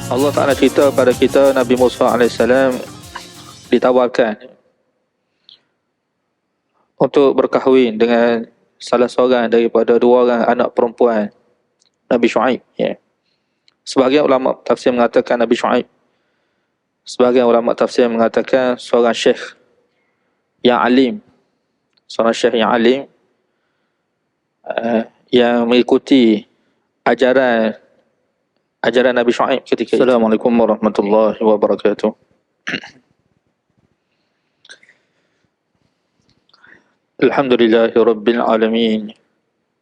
Allah Ta'ala cerita pada kita Nabi Musa AS ditawarkan untuk berkahwin dengan salah seorang daripada dua orang anak perempuan Nabi Shu'aib. Sebahagian ulama tafsir mengatakan Nabi Shu'aib, sebahagian ulama tafsir mengatakan seorang syekh yang alim, seorang syekh yang alim yang mengikuti ajaran Nabi Shu'aib ketika itu. Assalamualaikum warahmatullahi wabarakatuh. Alhamdulillahi rabbil alamin.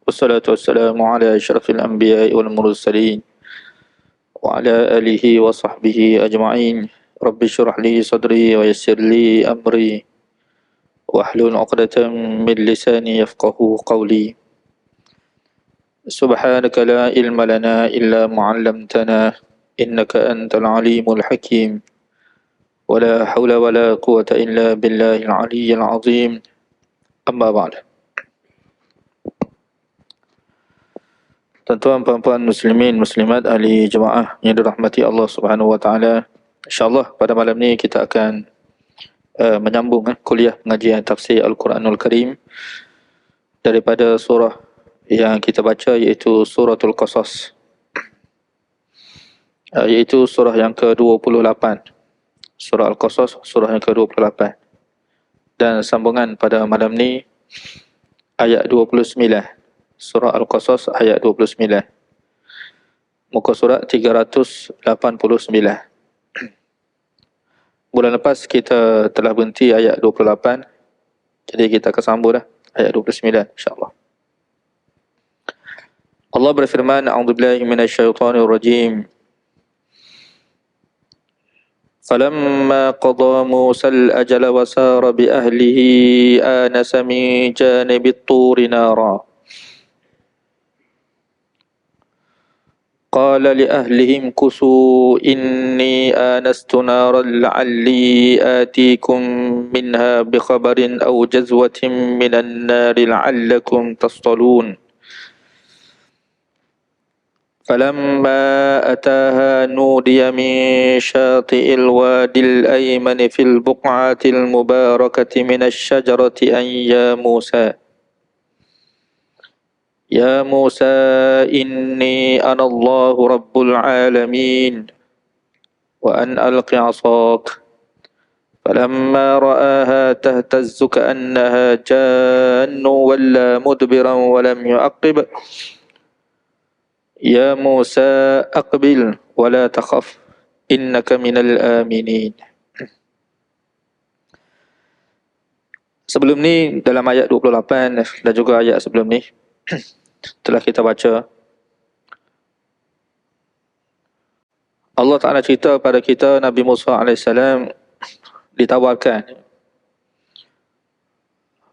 Wassalatu wassalamu ala asyrafil anbiya'i wal mursalin wa ala alihi wa sahbihi ajma'in. Rabbi syrah li sadri wa yassir li amri wahlul 'uqdatam min lisani yafqahu qawli. Subhanaka la ilma lana illa ma 'allamtana innaka antal alimul hakim. Wala haula wala quwwata illa billahil aliyyil azim. Amma ba'd. Tuan-tuan, puan-puan, muslimin, muslimat, ahli jemaah yang dirahmati Allah Subhanahu wa taala. InsyaAllah pada malam ni kita akan menyambung kuliah pengajian tafsir Al-Quranul Karim daripada surah yang kita baca, iaitu Suratul Qasas, iaitu surah yang ke-28. Surah Al-Qasas, surah yang ke-28. Dan sambungan pada malam ni ayat 29. Surah Al-Qasas ayat 29. Muka surat 389. Bulan lepas kita telah berhenti ayat 28. Jadi kita akan sambung dah ayat 29 insya-Allah. Allah berfirman, a'udzubillahi minasyaitonir rajim. فَلَمَّا قَضَى مُوسَى الْأَجَلَ وَسَارَ بِأَهْلِهِ آنَسَ مِنْ جَانِبِ الطُّورِ نَارًا قَالَ لِأَهْلِهِ امْكُثُوا إِنِّي آنَسْتُ نَارًا لَعَلِّي آتِيكُمْ مِنْهَا بِخَبَرٍ أَوْ جَزْوَةٍ مِنَ النَّارِ لَعَلَّكُمْ تَصْطَلُونَ فَلَمَّا أَتَاهَا نُودِيَ مِنْ شَاطِئِ الْوَادِ الْأَيْمَنِ فِي الْبُقْعَةِ الْمُبَارَكَةِ مِنَ الشَّجَرَةِ أَنْ يَا مُوسَى إِنِّي أَنَا اللَّهُ رَبُّ الْعَالَمِينَ وَأَنْ أَلْقِ عَصَاكَ فَلَمَّا رَآهَا تَهْتَزُّ كَأَنَّهَا جَانٌّ وَلَّى مُدْبِرًا وَلَمْ يُعَقِّبْ يا موسى أقبل ولا تخف إنك من الآمنين. Sebelum ni dalam ayat 28 dan juga ayat sebelum ni telah kita baca Allah Ta'ala cerita pada kita Nabi Musa AS ditawarkan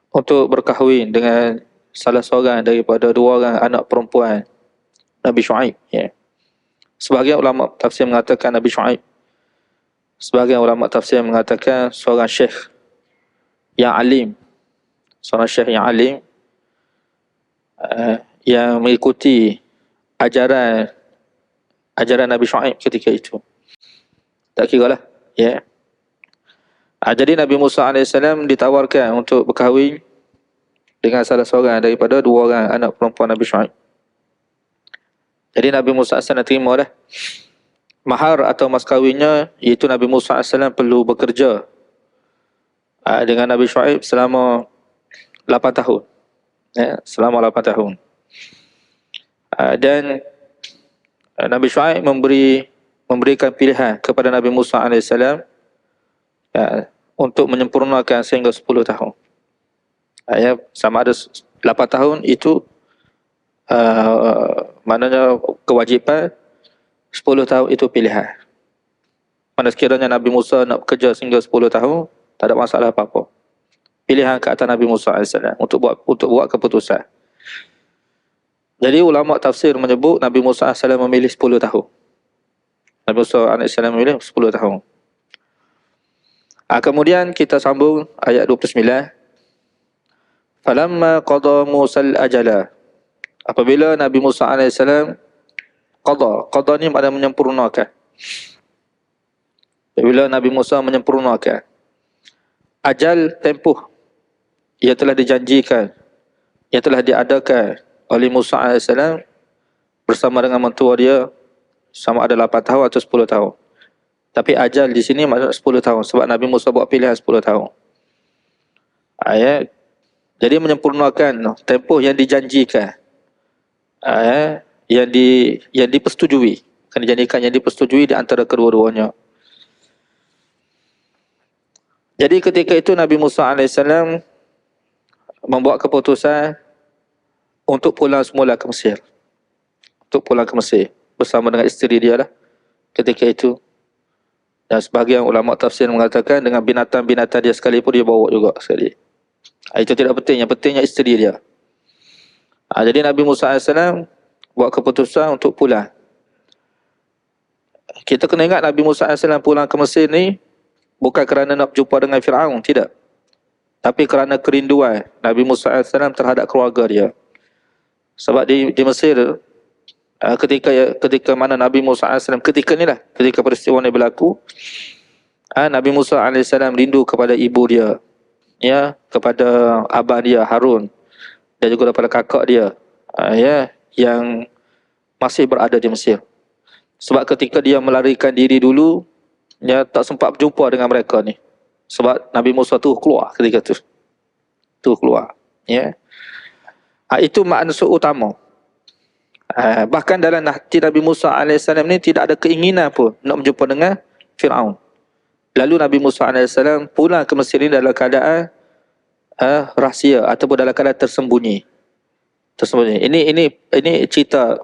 untuk berkahwin dengan salah seorang daripada dua orang anak perempuan Nabi Shu'aib. Sebahagian ulama tafsir mengatakan Nabi Shu'aib, sebahagian ulama tafsir mengatakan seorang syekh yang alim, seorang syekh yang alim yang mengikuti ajaran Nabi Shu'aib ketika itu. Tak kira lah. Jadi Nabi Musa AS ditawarkan untuk berkahwin dengan salah seorang daripada dua orang anak perempuan Nabi Shu'aib. Jadi Nabi Musa AS terima dah. Mahar atau mas kahwinnya, iaitu Nabi Musa AS perlu bekerja dengan Nabi Shu'aib selama 8 tahun. Selama 8 tahun. Dan Nabi Shu'aib memberikan pilihan kepada Nabi Musa AS untuk menyempurnakan sehingga 10 tahun. Sama ada 8 tahun itu maknanya kewajipan, 10 tahun itu pilihan. Mana sekiranya Nabi Musa nak bekerja sehingga 10 tahun, tak ada masalah apa-apa. Pilihan ke atas Nabi Musa AS untuk buat keputusan. Jadi ulama tafsir menyebut Nabi Musa AS memilih 10 tahun. Nabi Musa AS memilih 10 tahun. Kemudian kita sambung ayat 29. Falamma qada Musa al-ajala. Apabila Nabi Musa AS qada ni maknanya menyempurnakan. Bila Nabi Musa menyempurnakan ajal tempoh yang telah dijanjikan, yang telah diadakan oleh Musa AS bersama dengan mentua dia, sama ada 8 tahun atau 10 tahun. Tapi ajal di sini maksud 10 tahun sebab Nabi Musa buat pilihan 10 tahun. Jadi menyempurnakan tempoh yang dijanjikan, yang dipersetujui, akan dijadikan yang dipersetujui di antara kedua-duanya. Jadi ketika itu Nabi Musa AS membuat keputusan untuk pulang semula ke Mesir. Untuk pulang ke Mesir bersama dengan isteri dia lah ketika itu. Dan sebahagian ulama tafsir mengatakan dengan binatang-binatang dia sekalipun dia bawa juga sekali. Itu tidak penting, yang pentingnya isteri dia. Jadi Nabi Musa AS buat keputusan untuk pulang. Kita kena ingat Nabi Musa AS pulang ke Mesir ni bukan kerana nak berjumpa dengan Fir'aun, tidak. Tapi kerana kerinduan Nabi Musa AS terhadap keluarga dia. Sebab di Mesir, ketika mana Nabi Musa AS, ketika peristiwa ni berlaku, Nabi Musa AS rindu kepada ibu dia, ya, kepada abang dia Harun, dan juga kepada kakak dia, yang masih berada di Mesir. Sebab ketika dia melarikan diri dulu, ya, tak sempat berjumpa dengan mereka ni. Sebab Nabi Musa tu keluar ketika tu. Tu keluar. Ya. Itu maksud utama. Bahkan dalam hati Nabi Musa AS ni tidak ada keinginan pun nak berjumpa dengan Fir'aun. Lalu Nabi Musa AS pulang ke Mesir ni dalam keadaan rahsia ataupun dalam keadaan tersembunyi. Ini cerita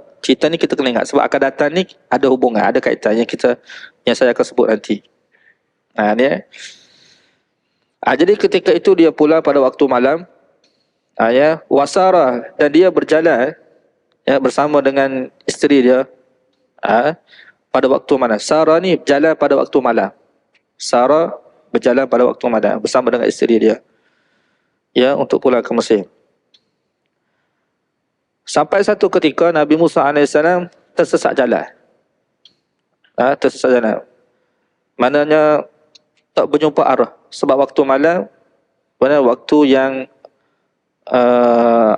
ni kita kena ingat sebab akan datang ni ada hubungan, ada kaitan yang saya akan sebut nanti. Jadi ketika itu dia pulang pada waktu malam, wasara, dan dia berjalan, bersama dengan isteri dia pada waktu malam. Sarah ni berjalan pada waktu malam. Sarah berjalan pada waktu malam bersama dengan isteri dia, untuk pulang ke Mesir. Sampai satu ketika Nabi Musa AS tersesat jalan. Tersesat jalan. Maknanya tak berjumpa arah. Sebab waktu malam, waktu yang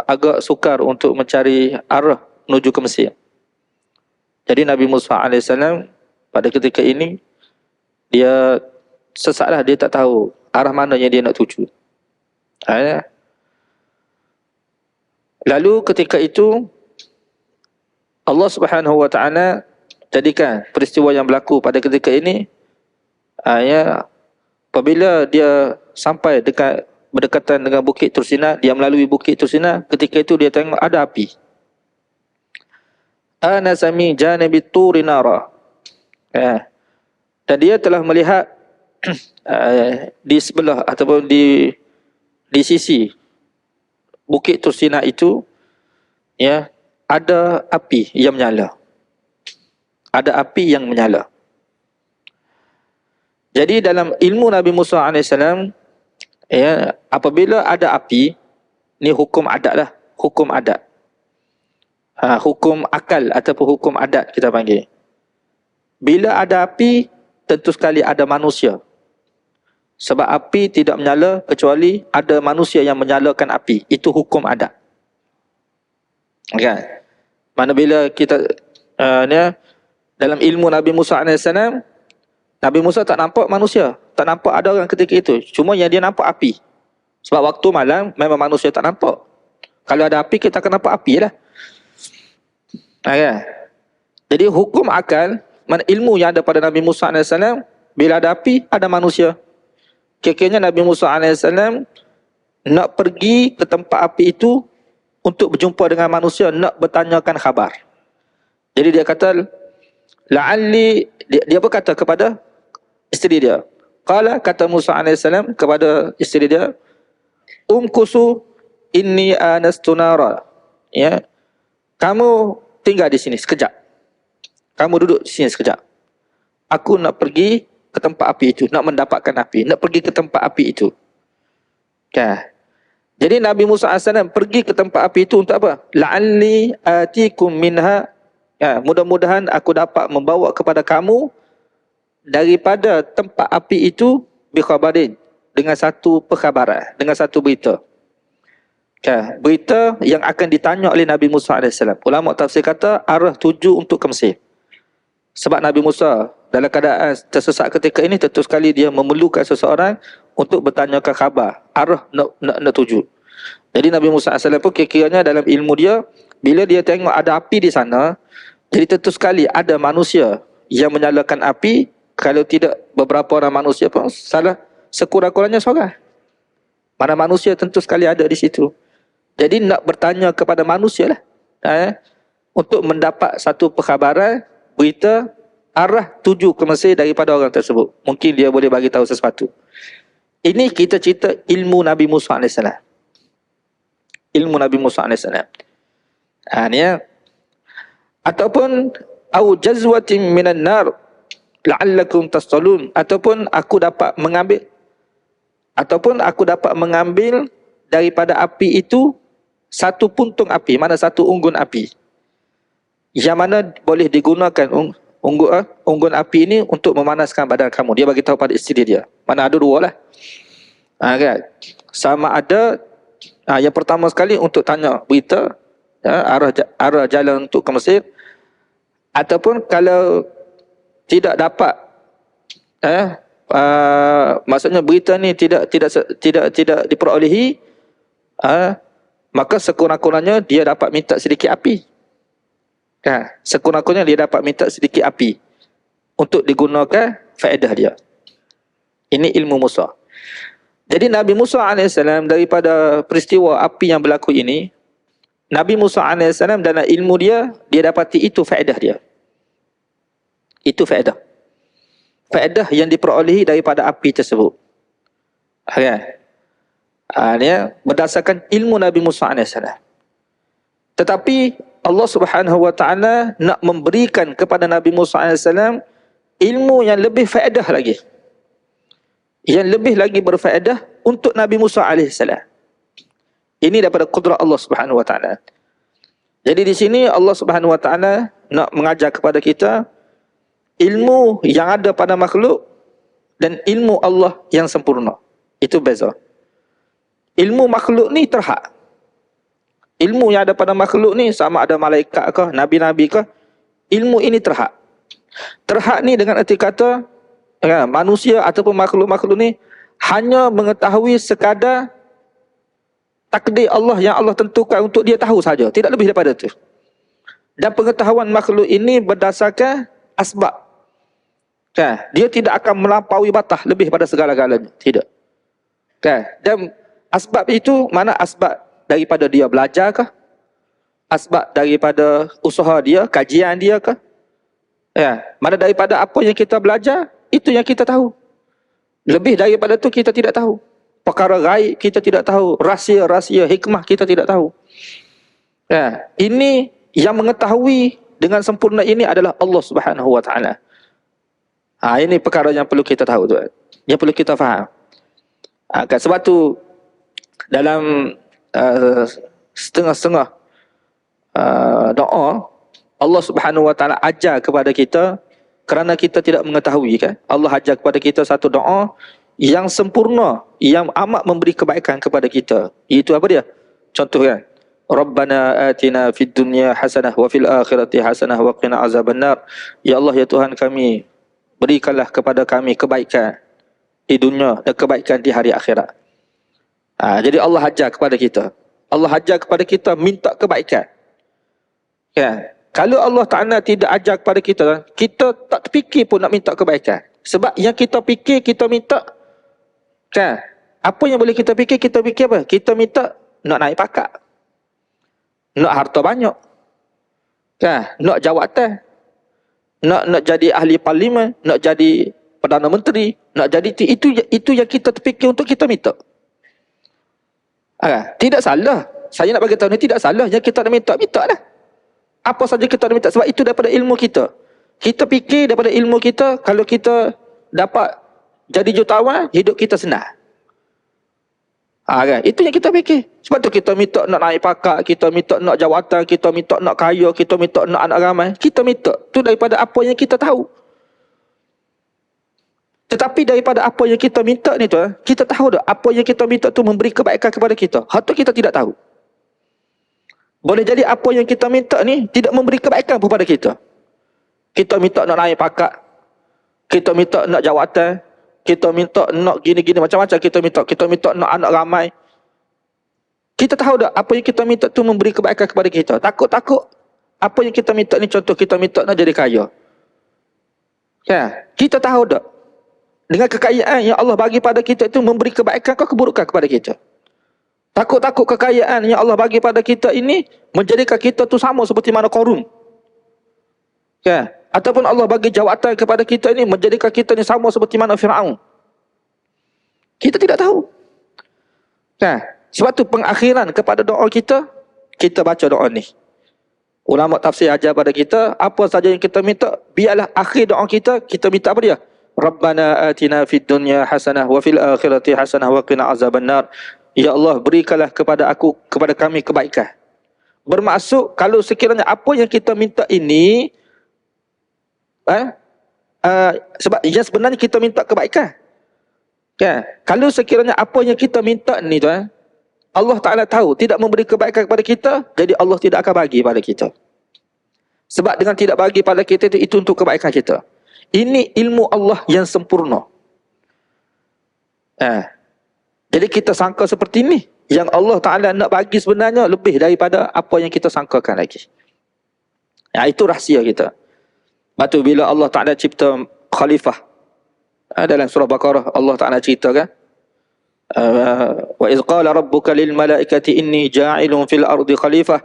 agak sukar untuk mencari arah menuju ke Mesir. Jadi Nabi Musa AS pada ketika ini, dia sesatlah, dia tak tahu arah mana yang dia nak tuju. Lalu ketika itu Allah Subhanahu wa taala jadikan peristiwa yang berlaku pada ketika ini, apabila dia sampai berdekatan dengan Bukit Tursina, dia melalui Bukit Tursina, ketika itu dia tengok ada api. Ana sami janibi turi nara. Dan dia telah melihat di sebelah ataupun di sisi Bukit Tursina itu, ada api yang menyala. Ada api yang menyala. Jadi dalam ilmu Nabi Musa AS, apabila ada api, ni hukum adat lah, hukum adat. Hukum akal ataupun hukum adat kita panggil. Bila ada api, tentu sekali ada manusia. Sebab api tidak menyala kecuali ada manusia yang menyalakan api. Itu hukum adat. Kan? Mana bila kita dalam ilmu Nabi Musa AS, Nabi Musa tak nampak manusia, tak nampak ada orang ketika itu. Cuma yang dia nampak api. Sebab waktu malam memang manusia tak nampak. Kalau ada api, kita akan nampak api lah. Kan? Jadi hukum akal, mana ilmu yang ada pada Nabi Musa AS, bila ada api, ada manusia. Kira-kiranya Nabi Musa AS nak pergi ke tempat api itu untuk berjumpa dengan manusia, nak bertanyakan khabar. Jadi dia kata, la'alli, dia berkata kepada isteri dia. Qala, kata Musa AS kepada isteri dia, umkusu inni anastu nara. Kamu tinggal di sini sekejap. Kamu duduk di sini sekejap. Aku nak pergi ke tempat api itu, nak mendapatkan api, nak pergi ke tempat api itu. Jadi Nabi Musa AS pergi ke tempat api itu untuk apa? La'alli atikum minha, mudah-mudahan aku dapat membawa kepada kamu daripada tempat api itu bikhabarin, dengan satu perkhabaran, dengan satu berita. Berita yang akan ditanya oleh Nabi Musa AS. Ulama tafsir kata arah tuju untuk ke Mesir. Sebab Nabi Musa dalam keadaan tersesat ketika ini, tentu sekali dia memerlukan seseorang untuk bertanyakan khabar, arah nak tuju. Jadi Nabi Musa AS pun kira-kiranya dalam ilmu dia, bila dia tengok ada api di sana, jadi tentu sekali ada manusia yang menyalakan api. Kalau tidak beberapa orang manusia pun salah sekurang-kurangnya seorang. Mana manusia tentu sekali ada di situ. Jadi nak bertanya kepada manusia lah, untuk mendapat satu perkhabaran, berita, arah tuju ke Mesir daripada orang tersebut. Mungkin dia boleh bagi tahu sesuatu. Ini kita cerita ilmu Nabi Musa AS. Ilmu Nabi Musa AS. Ni ya. Ataupun au jazwatin minan nar la'allakum tastalun, ataupun aku dapat mengambil daripada api itu satu puntung api, mana satu unggun api, yang mana boleh digunakan unggun api ini untuk memanaskan badan kamu. Dia bagi tahu pada isteri dia. Mana ada dua lah. Kan? Sama ada yang pertama sekali untuk tanya berita, arah jalan untuk ke Mesir, ataupun kalau tidak dapat, maksudnya berita ni tidak diperolehi, maka sekurang-kurangnya dia dapat minta sedikit api. Sekurang-kurangnya dia dapat minta sedikit api untuk digunakan faedah dia. Ini ilmu Musa. Jadi Nabi Musa AS, daripada peristiwa api yang berlaku ini, Nabi Musa AS dalam ilmu dia dapati itu faedah dia. Itu faedah. Faedah yang diperolehi daripada api tersebut. Ini berdasarkan ilmu Nabi Musa AS. Tetapi Allah Subhanahu Wa Taala nak memberikan kepada Nabi Musa AS ilmu yang lebih faedah lagi. Yang lebih lagi berfaedah untuk Nabi Musa AS. Ini daripada kudrat Allah Subhanahu Wa Taala. Jadi di sini Allah Subhanahu Wa Taala nak mengajar kepada kita ilmu yang ada pada makhluk dan ilmu Allah yang sempurna. Itu beza. Ilmu makhluk ni terhad. Ilmu yang ada pada makhluk ni, sama ada malaikat ke, nabi-nabi ke, ilmu ini terhad. Terhad ni dengan erti kata, manusia ataupun makhluk-makhluk ni hanya mengetahui sekadar takdir Allah yang Allah tentukan untuk dia tahu saja, tidak lebih daripada itu. Dan pengetahuan makhluk ini berdasarkan asbab. Dia tidak akan melampaui batas lebih pada segala-galanya, tidak. Dan asbab itu mana asbab daripada dia belajar ke? Asbab daripada usaha dia, kajian dia ke? Mana daripada apa yang kita belajar, itu yang kita tahu. Lebih daripada itu kita tidak tahu. Perkara gaib kita tidak tahu. Rahsia-rahsia hikmah kita tidak tahu. Ini yang mengetahui dengan sempurna ini adalah Allah Subhanahu Wa Taala. Ini perkara yang perlu kita tahu, tuan. Yang perlu kita faham. Sebab tu dalam setengah-setengah doa, Allah Subhanahu Wa Taala ajar kepada kita, kerana kita tidak mengetahui, kan? Allah ajar kepada kita satu doa yang sempurna, yang amat memberi kebaikan kepada kita. Itu apa dia? Contoh, kan? Rabbana atina fid dunya hasanah wa fil akhirati hasanah wa qina azabannar. Ya Allah, ya Tuhan kami, berikanlah kepada kami kebaikan di dunia dan kebaikan di hari akhirat. Jadi Allah ajar kepada kita. Allah ajar kepada kita minta kebaikan. Kalau Allah Ta'ala tidak ajar kepada kita, kita tak terfikir pun nak minta kebaikan. Sebab yang kita fikir, kita minta, apa yang boleh kita fikir apa? Kita minta nak naik pangkat, nak harta banyak, nak jawatan, nak jadi ahli parlimen, nak jadi Perdana Menteri, nak jadi itu yang kita terfikir untuk kita minta. Tidak salah. Saya nak bagi tahu ni tidak salah. Yang kita nak minta lah. Apa saja kita nak minta. Sebab itu daripada ilmu kita. Kita fikir daripada ilmu kita, kalau kita dapat jadi jutawan, hidup kita senang. Itu yang kita fikir. Sebab tu kita minta nak naik pangkat, kita minta nak jawatan, kita minta nak kaya, kita minta nak anak ramai. Kita minta. Tu daripada apa yang kita tahu. Tetapi daripada apa yang kita minta ni tuan, kita tahu tak apa yang kita minta tu memberi kebaikan kepada kita, atau kita tidak tahu? Boleh jadi apa yang kita minta ni tidak memberi kebaikan kepada kita. Kita minta nak naik pangkat, kita minta nak jawatan, kita minta nak gini-gini macam-macam kita minta nak anak ramai. Kita tahu tak apa yang kita minta tu memberi kebaikan kepada kita? Takut-takut apa yang kita minta ni, contoh kita minta nak jadi kaya. Ya, kita tahu tak dengan kekayaan yang Allah bagi pada kita itu memberi kebaikan ke keburukan kepada kita? Takut-takut kekayaan yang Allah bagi pada kita ini menjadikan kita tu sama seperti mana Qarun. Ya, ataupun Allah bagi jawatan kepada kita ini menjadikan kita ni sama seperti mana Firaun. Kita tidak tahu. Ya, sebab tu pengakhiran kepada doa kita baca doa ni. Ulama tafsir ajar pada kita, apa saja yang kita minta, biarlah akhir doa kita minta apa dia? Rabbana atina fid dunya hasanah wa fil akhirati hasanah wa qina azabannar. Ya Allah, berikanlah kepada kami kebaikan. Bermaksud kalau sekiranya apa yang kita minta ini sebab yang sebenarnya kita minta kebaikan. Kan? Kalau sekiranya apa yang kita minta ni tuan, Allah Ta'ala tahu tidak memberi kebaikan kepada kita, jadi Allah tidak akan bagi pada kita. Sebab dengan tidak bagi pada kita itu untuk kebaikan kita. Ini ilmu Allah yang sempurna. Jadi kita sangka seperti ini, yang Allah Ta'ala nak bagi sebenarnya lebih daripada apa yang kita sangkakan lagi. Itu rahsia kita. Lepas tu bila Allah Ta'ala cipta khalifah, dalam surah Baqarah Allah Ta'ala ceritakan, wa iz qala rabbuka lil malaikati inni ja'ilun fil ardi khalifah.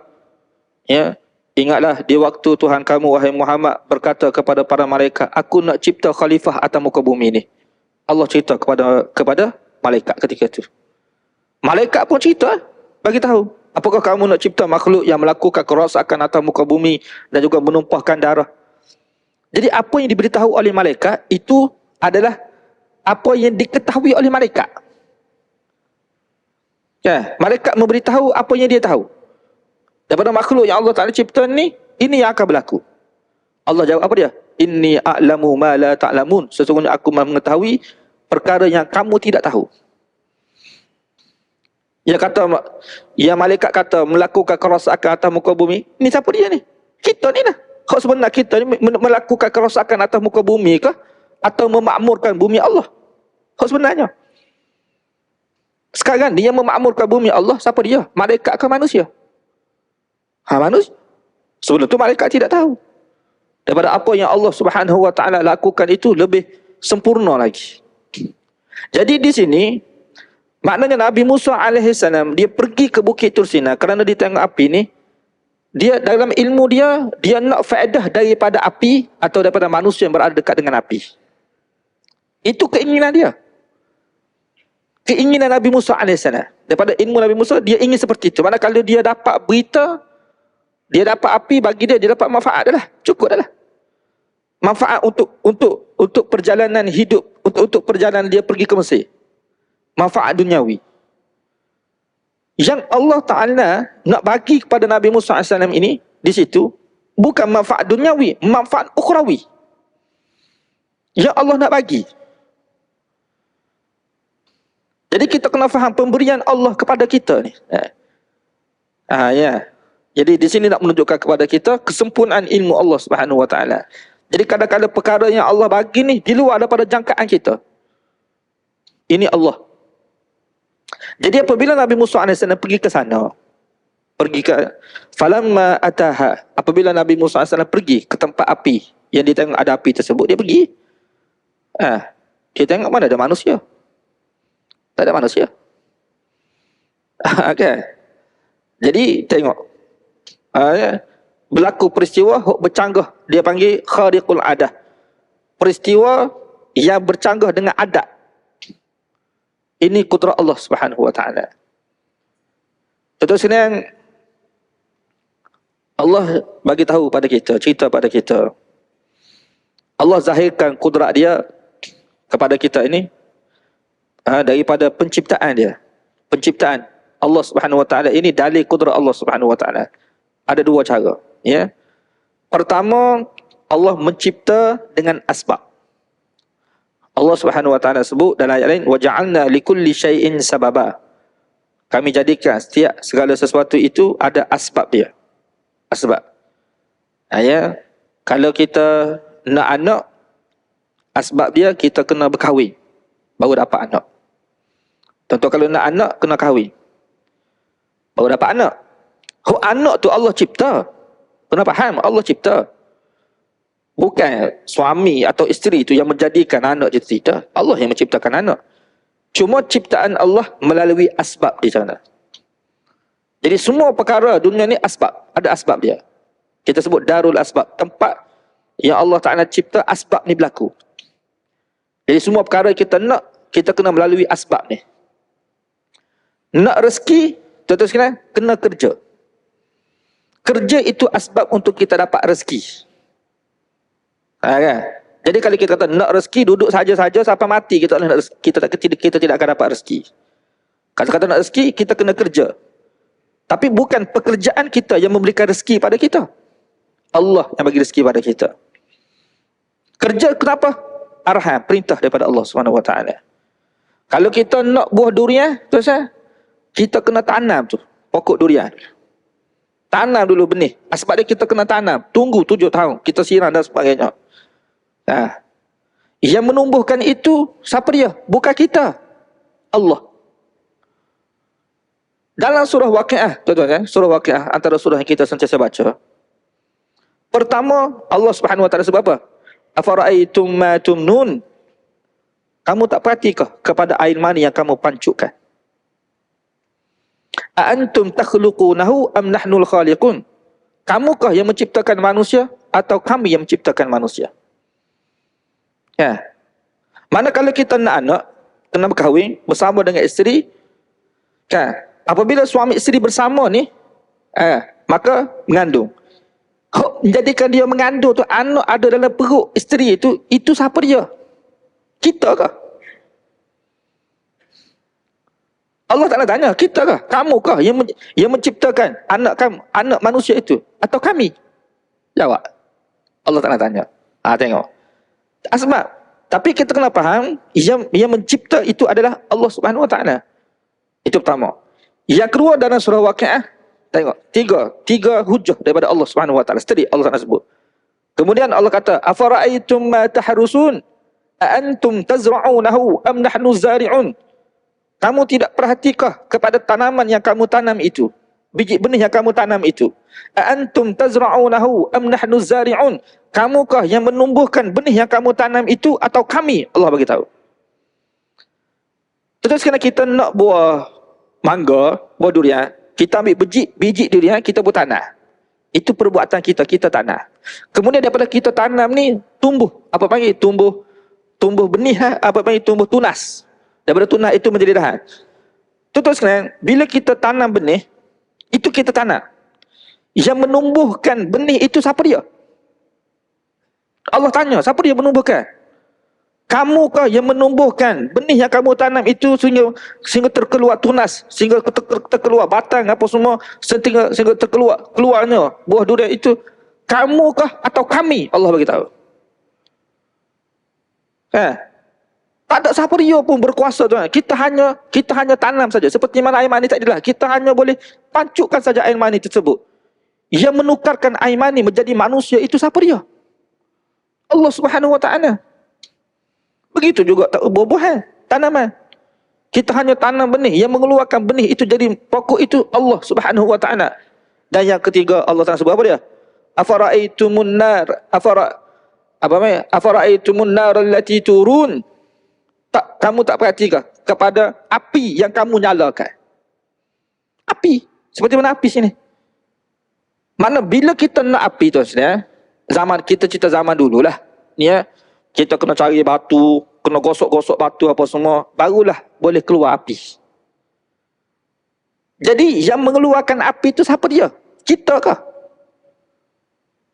Ya, ingatlah di waktu Tuhan kamu wahai Muhammad berkata kepada para malaikat, aku nak cipta khalifah atas muka bumi ni. Allah cerita kepada malaikat ketika itu. Malaikat pun cerita, bagi tahu, apakah kamu nak cipta makhluk yang melakukan kerosakan atas muka bumi dan juga menumpahkan darah. Jadi apa yang diberitahu oleh malaikat itu adalah apa yang diketahui oleh malaikat. Ya, malaikat memberitahu apa yang dia tahu. Daripada makhluk yang Allah Ta'ala cipta ni, ini yang akan berlaku. Allah jawab apa dia? Inni a'lamu ma la ta'lamun. Sesungguhnya aku mengetahui perkara yang kamu tidak tahu. Ya malaikat kata melakukan kerosakan atas muka bumi. Ni siapa dia ni? Kita ni lah. Kalau sebenarnya kita ni melakukan kerosakan atas muka bumi ke? Atau memakmurkan bumi Allah? Kalau sebenarnya. Sekarang dia memakmurkan bumi Allah, siapa dia? Malaikat ke manusia? Manusia. Sebelum tu malaikat tidak tahu. Daripada apa yang Allah Subhanahu Wa Ta'ala lakukan itu lebih sempurna lagi. Jadi di sini, maknanya Nabi Musa AS, dia pergi ke Bukit Tursina kerana dia tengok api ni. Dia dalam ilmu dia nak faedah daripada api atau daripada manusia yang berada dekat dengan api. Itu keinginan dia. Keinginan Nabi Musa AS. Daripada ilmu Nabi Musa, dia ingin seperti itu. Mana kalau dia dapat berita, dia dapat api, bagi dia dapat manfaat dah lah. Cukup dah lah. Manfaat untuk perjalanan hidup, untuk perjalanan dia pergi ke Mesir. Manfaat duniawi. Yang Allah Ta'ala nak bagi kepada Nabi Musa AS ini, di situ, bukan manfaat duniawi, manfaat ukhrawi. Yang Allah nak bagi. Jadi kita kena faham pemberian Allah kepada kita ni. Ya. Jadi di sini nak menunjukkan kepada kita kesempurnaan ilmu Allah Subhanahu Wa Ta'ala. Jadi kadang-kadang perkara yang Allah bagi ni di luar daripada jangkaan kita. Ini Allah. Jadi apabila Nabi Musa AS pergi ke sana, pergi ke falamma ataha, apabila Nabi Musa AS pergi ke tempat api, yang dia tengok ada api tersebut, dia pergi. Dia tengok mana ada manusia. Tak ada manusia. Okay. Jadi tengok. Berlaku peristiwa bercanggah. Dia panggil khariqul adah. Peristiwa yang bercanggah dengan adat. Ini kudrat Allah Subhanahu Wa Ta'ala. Contoh sini Allah bagi tahu pada kita, cerita pada kita. Allah zahirkan kudrat dia kepada kita ini daripada penciptaan dia. Penciptaan Allah Subhanahu Wa Ta'ala ini dalil kudrat Allah Subhanahu Wa Ta'ala. Ada dua cara. Ya. Pertama, Allah mencipta dengan asbab. Allah Subhanahu wa taala sebut dalam ayat lain, wa ja'alna likulli syai'in sababa. Kami jadikan setiap segala sesuatu itu ada asbab dia. Asbab. Ya, kalau kita nak anak, asbab dia kita kena berkahwin baru dapat anak. Contoh kalau nak anak kena kahwin baru dapat anak. Anak tu Allah cipta. Kena faham, Allah cipta. Bukan suami atau isteri itu yang menjadikan anak je, tidak. Allah yang menciptakan anak. Cuma ciptaan Allah melalui asbab di sana. Jadi semua perkara dunia ni asbab. Ada asbab dia. Kita sebut darul asbab. Tempat yang Allah Ta'ala cipta asbab ni berlaku. Jadi semua perkara kita nak, kita kena melalui asbab ni. Nak rezeki, tuan-tuan sekalian, kena kerja. Kerja itu asbab untuk kita dapat rezeki. Kan? Jadi kalau kita kata nak rezeki, duduk saja-saja sampai mati, kita tidak akan dapat rezeki. Kalau kata nak rezeki, kita kena kerja. Tapi bukan pekerjaan kita yang memberikan rezeki pada kita. Allah yang bagi rezeki pada kita. Kerja kenapa? Arahan, perintah daripada Allah SWT. Kalau kita nak buah durian, kita kena tanam tu pokok durian. Tanam dulu benih. Sebab dia kita kena tanam. Tunggu 7 tahun. Kita siram dan sebagainya. Nah, yang menumbuhkan itu siapa dia? Bukan kita. Allah. Dalam surah Waqiah, tuan-tuan, surah Waqiah antara surah yang kita sentiasa baca. Pertama, Allah Subhanahu wa taala sebut apa? Afara'aitum ma tumnun? Kamu tak perhatikah kepada air mani yang kamu pancukkan? A antum takhluqunahu am nahnul khaliqun? Kamukah yang menciptakan manusia atau kami yang menciptakan manusia? Ya. Mana kalau kita nak anak, kena berkahwin bersama dengan isteri, kan? Apabila suami isteri bersama ni, maka mengandung. Menjadikan dia mengandung tu, anak ada dalam perut isteri itu siapa dia? Kita kah? Allah Ta'ala tanya, kita kah? Kamu kah yang menciptakan anak kamu, anak manusia itu? Atau kami? Jawab. Allah Ta'ala tanya. Tengok. Asbab. Tapi kita kena faham, yang mencipta itu adalah Allah Subhanahu wa taala. Itu pertama. Yang kedua dalam surah Waqiah, tengok, tiga hujah daripada Allah Subhanahu wa taala. Tadi Allah Ta'ala sebut. Kemudian Allah kata, afara'aitum ma tahrusun? A antum tazra'unahu am nahnu zari'un? Kamu tidak perhatikah kepada tanaman yang kamu tanam itu? Biji benih yang kamu tanam itu. A antum tazra'unahu am nahnu zari'un? Kamukah yang menumbuhkan benih yang kamu tanam itu atau kami? Allah bagi tahu. Terus kena kita nak buah mangga, buah durian, kita ambil biji durian, kita buat tanah. Itu perbuatan kita tanah. Kemudian daripada kita tanam ni tumbuh, apa panggil? Tumbuh benih, apa panggil? Tumbuh tunas. Daripada tunas itu menjadi dahan. Terus kena bila kita tanam benih, itu kita tanam. Yang menumbuhkan benih itu siapa dia? Allah tanya, siapa dia menumbuhkan? Kamukah yang menumbuhkan benih yang kamu tanam itu sehingga terkeluar tunas, sehingga terkeluar batang apa semua, sehingga keluarnya buah durian itu? Kamukah atau kami? Allah bagi tahu. Tak ada siapa dia pun berkuasa, tuan. Kita hanya tanam saja. Seperti mana air mani tadi lah. Kita hanya boleh pancukkan saja air mani tersebut. Yang menukarkan air mani menjadi manusia itu siapa dia? Allah Subhanahu wa taala. Begitu juga buah-buahan, tanaman. Kita hanya tanam benih, yang mengeluarkan benih itu jadi pokok itu Allah Subhanahu wa taala. Dan yang ketiga Allah Taala sebut apa dia? Afara'aitumun nar afara'aitumun nar allati turun? Kamu tak perhatikah kepada api yang kamu nyalakan? Api, seperti mana api sini? Mana bila kita nak api tu sebenarnya, zaman kita cerita zaman dululah. Ni kita kena cari batu, kena gosok-gosok batu apa semua, barulah boleh keluar api. Jadi yang mengeluarkan api itu siapa dia? Kita kah?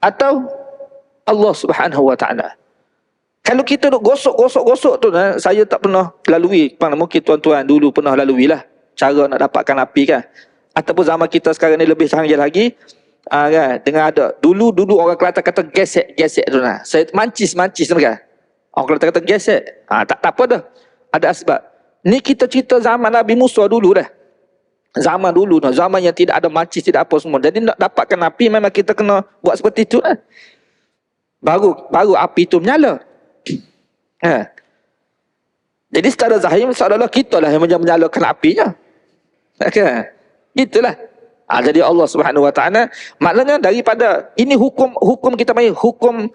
Atau Allah Subhanahu wa taala? Kalau kita duk gosok tu, saya tak pernah lalui, mungkin tuan-tuan dulu pernah lalui lah cara nak dapatkan api kan. Ataupun zaman kita sekarang ni lebih canggih lagi. Kan, dengan ada dulu orang Kelantan kata gesek tu nah. Saya mancis kan. Orang kata gesek. Tak apa dah. Ada asbab. Ni kita cerita zaman Nabi Musa dulu dah. Zaman dulu dah. Zaman yang tidak ada macis, tidak apa semua. Jadi nak dapatkan api memang kita kena buat seperti itu lah. Baru api itu menyala. Jadi secara zahir seolah-olah kita lah yang menyalakan apinya. Itulah. Jadi Allah Subhanahu Wa Taala maknanya daripada ini hukum kita panggil hukum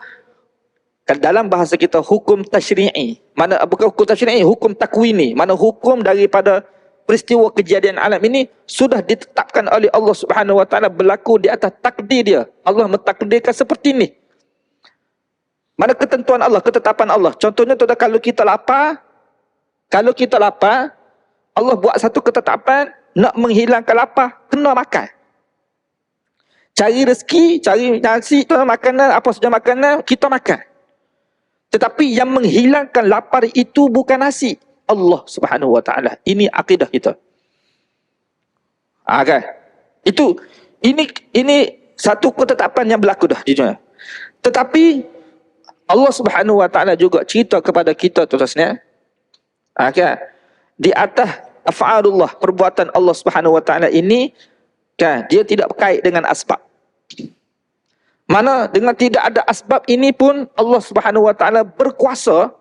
dalam bahasa kita hukum tasyri'i. Mana bukan hukum tasyri'i, hukum takwini. Mana hukum daripada peristiwa kejadian alam ini sudah ditetapkan oleh Allah Subhanahu Wa Taala berlaku di atas takdir dia. Allah mentakdirkan seperti ini. Mana ketentuan Allah, ketetapan Allah. Contohnya tu kalau kita lapar, Allah buat satu ketetapan nak menghilangkan lapar, kena makan. Cari rezeki, cari nasi, makanan, apa saja makanan, kita makan. Tetapi yang menghilangkan lapar itu bukan nasi. Allah Subhanahu Wa Taala. Ini akidah kita. Kan? Ini satu ketetapan yang berlaku dah di dunia. Tetapi Allah Subhanahu Wa Taala juga cerita kepada kita terusnya. Kan? Di atas af'alullah, perbuatan Allah Subhanahu Wa Taala ini kan, dia tidak berkait dengan asbab. Mana dengan tidak ada asbab ini pun Allah Subhanahu Wa Taala berkuasa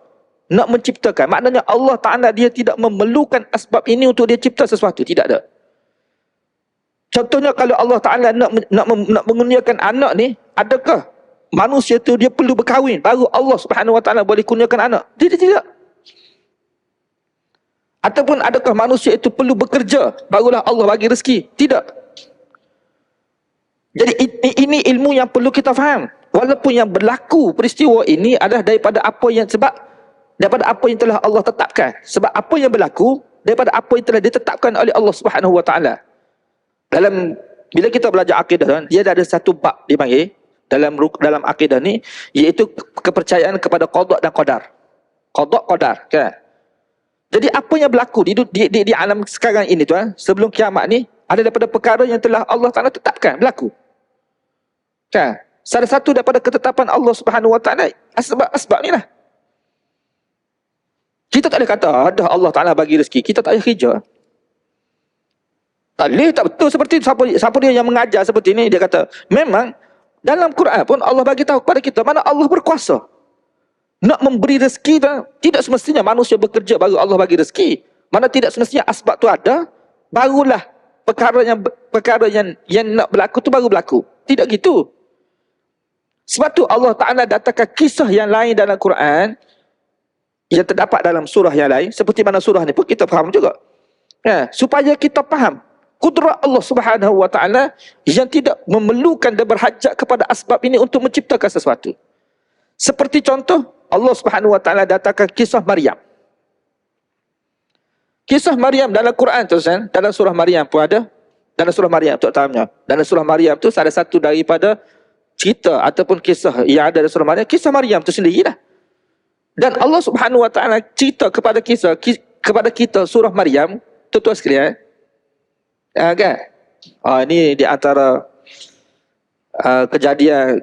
nak menciptakan. Maknanya Allah Taala dia tidak memerlukan asbab ini untuk dia cipta sesuatu, tidak ada. Contohnya kalau Allah Taala nak mengurniakan anak ni, adakah manusia tu dia perlu berkahwin baru Allah Subhanahu Wa Taala boleh kurniakan anak? Tidak. Ataupun adakah manusia itu perlu bekerja barulah Allah bagi rezeki? Tidak. Jadi ini ilmu yang perlu kita faham. Walaupun yang berlaku peristiwa ini adalah daripada apa yang telah Allah tetapkan. Sebab apa yang berlaku daripada apa yang telah ditetapkan oleh Allah Subhanahu Wa Taala. Bila kita belajar akidah, dia ada satu bab dipanggil dalam akidah ni, iaitu kepercayaan kepada qada dan qadar. Qada qadar, kan? Jadi apa yang berlaku di alam sekarang ini tuan, sebelum kiamat ni, ada daripada perkara yang telah Allah Taala tetapkan berlaku. Kan? Salah satu daripada ketetapan Allah Subhanahu Wa Taala asbab ni lah. Kita tak boleh kata ada Allah Taala bagi rezeki, kita tak payah kerja. Tak boleh, tak betul seperti itu. Siapa dia yang mengajar seperti ini, dia kata memang dalam Quran pun Allah bagi tahu kepada kita mana Allah berkuasa nak memberi rezeki. Tidak semestinya manusia bekerja baru Allah bagi rezeki. Mana tidak semestinya asbab tu ada barulah perkara yang nak berlaku tu baru berlaku. Tidak gitu. Sebab tu Allah Ta'ala datangkan kisah yang lain dalam Quran yang terdapat dalam surah yang lain, seperti mana surah ni pun kita faham juga. Supaya kita faham kudrat Allah Subhanahu Wa Ta'ala yang tidak memerlukan dan berhajat kepada asbab ini untuk menciptakan sesuatu. Seperti contoh, Allah Subhanahu Wa Ta'ala datangkan kisah Maryam. Kisah Maryam dalam Quran tu, dalam surah Maryam pun ada. Dalam surah Maryam tu tahunya. Dalam surah Maryam tu salah satu daripada cerita ataupun kisah yang ada dalam surah Maryam, kisah Maryam tu sendirilah. Dan Allah Subhanahu Wa Ta'ala cerita kepada kita surah Maryam, tuan-tuan sekalian. Kan? Ini di antara kejadian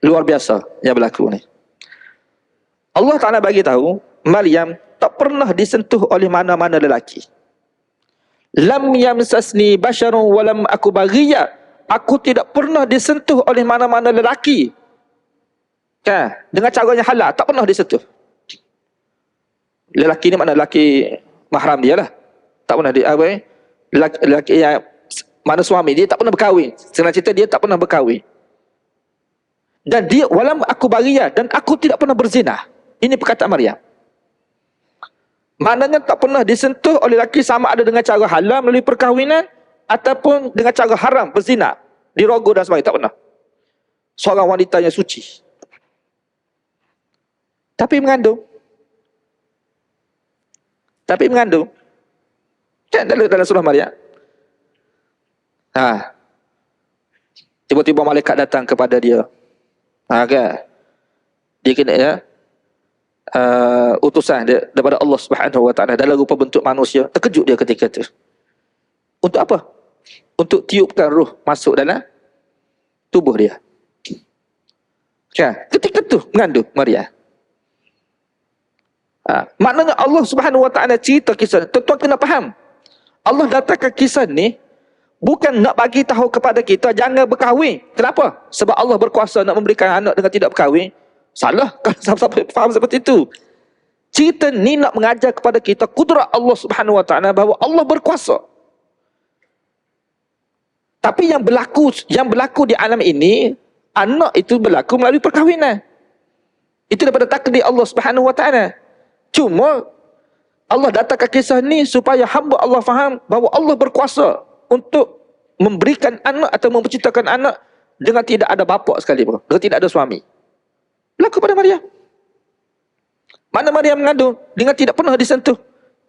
luar biasa yang berlaku ni. Allah Ta'ala bagi tahu Maryam tak pernah disentuh oleh mana-mana lelaki. Lam yamsasni basharun walam aku baghiyya. Aku tidak pernah disentuh oleh mana-mana lelaki. Kan? Dengan caranya halal, tak pernah disentuh. Lelaki ni makna lelaki mahram dia lah. Tak pernah lelaki yang mana suami dia tak pernah berkahwin. Senang cerita dia tak pernah berkahwin. Dan dia walam aku baghiyya, dan aku tidak pernah berzina. Ini perkataan Maryam. Maknanya tak pernah disentuh oleh lelaki sama ada dengan cara halal melalui perkahwinan ataupun dengan cara haram berzina, dirogo dan sebagainya. Tak pernah. Seorang wanita yang suci. Tapi mengandung. Kan dalam surah Maryam. Tiba-tiba malaikat datang kepada dia. Kan? Dia kena utusan dia daripada Allah Subhanahu Wa Ta'ala dalam rupa bentuk manusia. Terkejut dia ketika itu. Untuk apa? Untuk tiupkan ruh masuk dalam tubuh dia. Ketika tu mengandung Maria. Maknanya Allah Subhanahu Wa Taala cerita kisah. Tuan-tuan kena faham. Allah datangkan kisah ni bukan nak bagi tahu kepada kita jangan berkahwin. Kenapa? Sebab Allah berkuasa nak memberikan anak dengan tidak berkahwin. Salah kalau siapa-siapa faham seperti itu. Cerita ni nak mengajar kepada kita kudrat Allah Subhanahu Wa Taala bahawa Allah berkuasa. Tapi yang berlaku di alam ini, anak itu berlaku melalui perkahwinan. Itu daripada takdir Allah Subhanahu Wa Taala. Cuma Allah datangkan kisah ni supaya hamba Allah faham bahawa Allah berkuasa untuk memberikan anak atau menciptakan anak dengan tidak ada bapa sekali pun, dengan tidak ada suami. Berlaku pada Maryam. Mana Maryam mengandung dengan tidak pernah disentuh.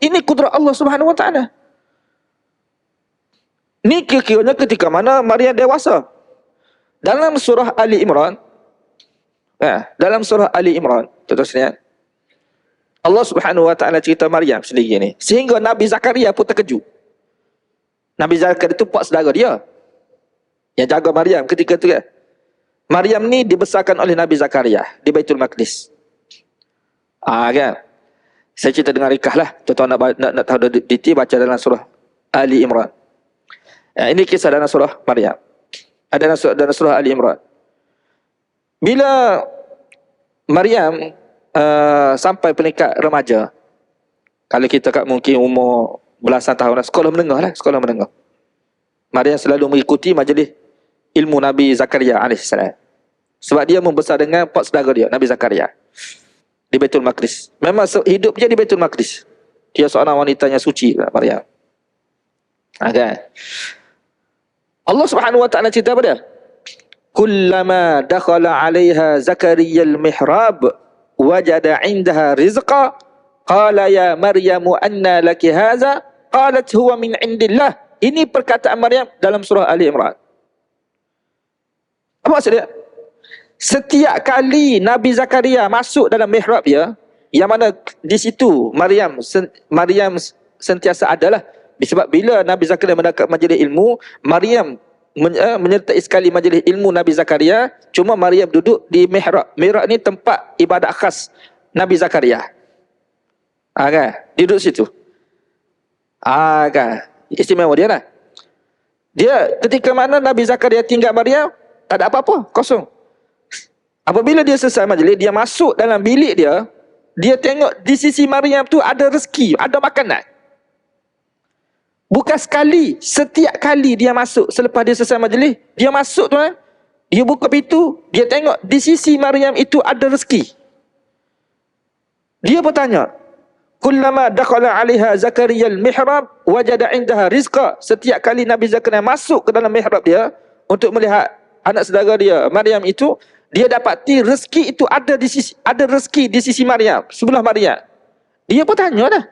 Ini kudrat Allah Subhanahu Wa Taala. Ni kira-kiranya ketika mana Maryam dewasa. Dalam surah Ali Imran, tuan-tuan, Allah Subhanahu Wa Taala cerita Maryam sendiri ni, sehingga Nabi Zakaria pun terkejut. Nabi Zakaria itu pak saudara dia yang jaga Maryam ketika itu. Maryam ni dibesarkan oleh Nabi Zakaria di Baitul Maqdis. Kan? Saya cerita dengan rikah lah. Tuan-tuan nak tahu detail, baca dalam surah Ali Imran. Ini kisah dalam surah Maryam. Ada dalam surah Ali Imran. Bila Maryam sampai peringkat remaja, kalau kita kat mungkin umur belasan tahun, sekolah menengah. Maryam selalu mengikuti majlis ilmu Nabi Zakaria AS. Sebab dia membesar dengan pak saudara dia, Nabi Zakaria, di Baitul Maqdis. Memang hidup dia di Baitul Maqdis. Dia seorang wanita yang suci, Maryam. Kan? Allah Subhanahu Wa Taala cerita apa dia? Kullama dakhala 'alaiha Zakaria al-mihrab wajada 'indaha rizqa qala ya Maryamu anna laki hadza qalat huwa min 'indillah. Ini perkataan Maryam dalam surah Ali Imran. Apa maksud dia? Setiap kali Nabi Zakaria masuk dalam mihrab dia, yang mana di situ Maryam sentiasa adalah. Sebab bila Nabi Zakaria mendapat majlis ilmu, Maryam menyertai sekali majlis ilmu Nabi Zakaria. Cuma Maryam duduk di mihrab. Mihrab ni tempat ibadat khas Nabi Zakaria. Kan? Duduk situ. Kan? Istimewa dia lah. Dia ketika mana Nabi Zakaria tinggal Maryam, tak ada apa-apa, kosong. Apabila dia selesai majlis, dia masuk dalam bilik dia, dia tengok di sisi Maryam tu ada rezeki, ada makanan. Bukan sekali, setiap kali dia masuk selepas dia selesai majlis, dia masuk tu, dia buka pintu, dia tengok di sisi Maryam itu ada rezeki. Dia bertanya, kullama dakhala 'alaiha Zakaria al-mihrab wajada 'indaha rizqa. Setiap kali Nabi Zakaria masuk ke dalam mihrab dia untuk melihat anak saudara dia Maryam itu, dia dapati rezeki itu ada rezeki di sisi Maryam, sebelah Maryam. Dia bertanya dah.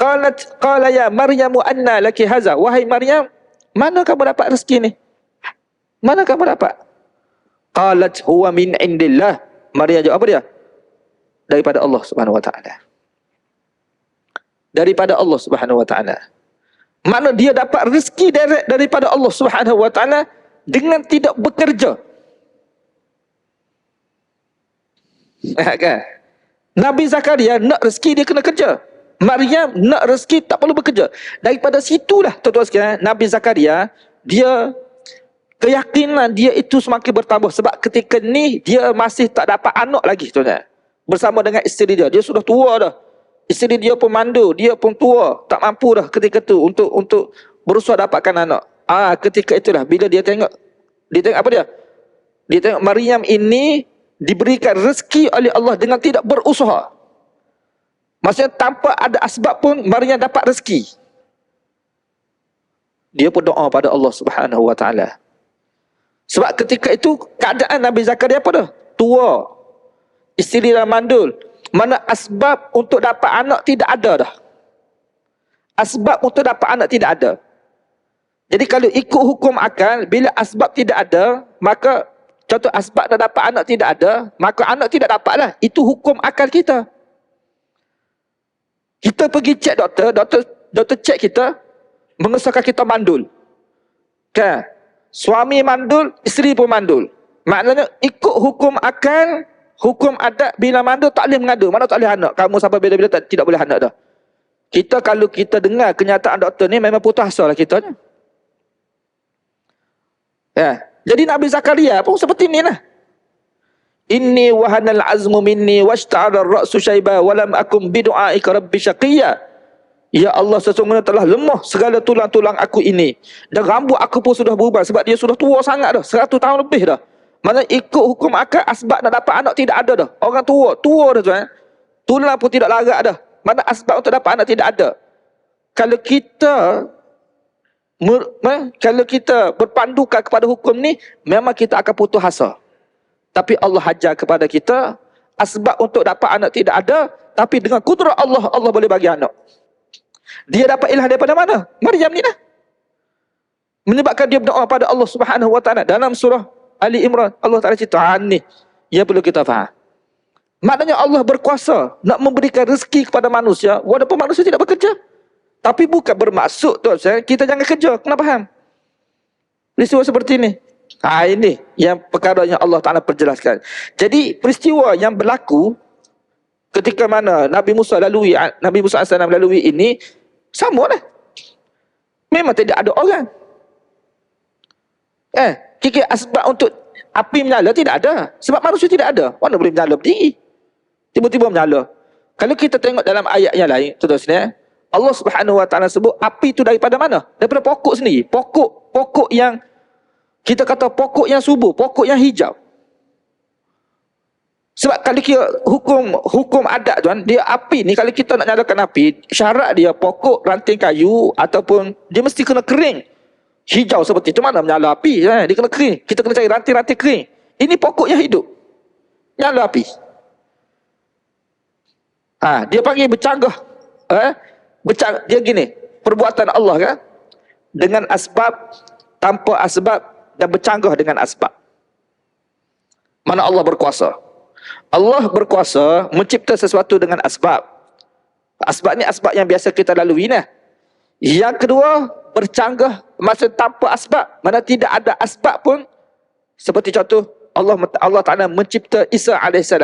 Qala ya Maryamu anna laki hadza. Wahai Maryam, mana kamu dapat rezeki ni? Mana kamu dapat? Qalat huwa min indillah. Maryam jawab apa dia? Daripada Allah Subhanahu Wa Taala. Daripada Allah Subhanahu Wa Taala. Mana dia dapat rezeki daripada Allah Subhanahu Wa Taala dengan tidak bekerja. Kan? Nabi Zakaria nak rezeki, dia kena kerja. Maryam nak rezeki, tak perlu bekerja. Daripada situlah tuan-tuan sekalian, Nabi Zakaria, dia keyakinan dia itu semakin bertambah. Sebab ketika ni dia masih tak dapat anak lagi, tuan-tuan. Bersama dengan isteri dia, dia sudah tua dah. Isteri dia pun mandu, dia pun tua, tak mampu dah ketika tu untuk berusaha dapatkan anak. Ketika itulah bila dia tengok apa dia? Dia tengok Maryam ini diberikan rezeki oleh Allah dengan tidak berusaha. Maksudnya tanpa ada asbab pun Maryam dapat rezeki. Dia pun doa pada Allah Subhanahu Wa Taala. Sebab ketika itu keadaan Nabi Zakaria apa dah? Tua. Isteri dah mandul. Mana asbab untuk dapat anak tidak ada dah. Asbab untuk dapat anak tidak ada. Jadi kalau ikut hukum akal, bila asbab tidak ada, maka contoh asbab dah dapat anak tidak ada, maka anak tidak dapatlah. Itu hukum akal kita. Kita pergi cek doktor cek kita, mengesahkan kita mandul. Kan? Suami mandul, isteri pun mandul. Maknanya ikut hukum akal, Hukum adat bila mana tak boleh mengadu. Mana tak boleh anak. Kamu sampai bila-bila tidak boleh anak dah. Kita kalau kita dengar kenyataan doktor ni memang putus asa lah kita ni. Ya. Jadi Nabi Zakaria pun seperti ni lah. Inni wahanal azmu minni washta'ala ar-ra'su syaiba walam akum bidu'aika rabbi syaqiyya. Ya Allah, sesungguhnya telah lemah segala tulang-tulang aku ini. Dan rambut aku pun sudah berubah sebab dia sudah tua sangat dah. 100 tahun lebih dah. Mana ikut hukum akal, asbab nak dapat anak tidak ada dah. Orang tua dah tuan. Tulang pun tidak larat dah. Mana asbab untuk dapat anak tidak ada. Kalau kita berpandukan kepada hukum ni, memang kita akan putus asa. Tapi Allah ajar kepada kita, asbab untuk dapat anak tidak ada, tapi dengan kudrat Allah, Allah boleh bagi anak. Dia dapat ilham daripada mana? Maryam ni lah. Menyebabkan dia berdoa pada Allah Subhanahu Wa Taala dalam surah Ali Imran, Allah Ta'ala cerita ni yang perlu kita faham. Maknanya Allah berkuasa nak memberikan rezeki kepada manusia walaupun manusia tidak bekerja. Tapi bukan bermaksud kita jangan kerja. Kena faham peristiwa seperti ini. Ini yang perkara yang Allah Ta'ala perjelaskan. Jadi peristiwa yang berlaku ketika mana Nabi Musa AS lalui ini sama lah. Memang tidak ada orang. Kira asbab untuk api menyala tidak ada. Sebab manusia tidak ada. Mana boleh menyala berdiri? Tiba-tiba menyala. Kalau kita tengok dalam ayat yang lain, tuan-tuan, Allah Subhanahu Wa Taala sebut api itu daripada mana? Daripada pokok sendiri. Pokok yang kita kata pokok yang subur, pokok yang hijau. Sebab kalau kira hukum adat tuan, dia api ni kalau kita nak nyalakan api, syarat dia pokok, ranting kayu ataupun dia mesti kena kering. Hijau seperti itu mana menyala api, dia kena kering. Kita kena cari ranting-ranting kering. Ini pokok yang hidup. Nyala api. Dia panggil bercanggah. Dia gini, perbuatan Allah kan, dengan asbab, tanpa asbab, dan bercanggah dengan asbab. Mana Allah berkuasa. Allah berkuasa mencipta sesuatu dengan asbab. Asbab ni asbab yang biasa kita lalui nah. Yang kedua, bercanggah maksud tanpa asbab. Mana tidak ada asbab pun. Seperti contoh, Allah Ta'ala mencipta Isa AS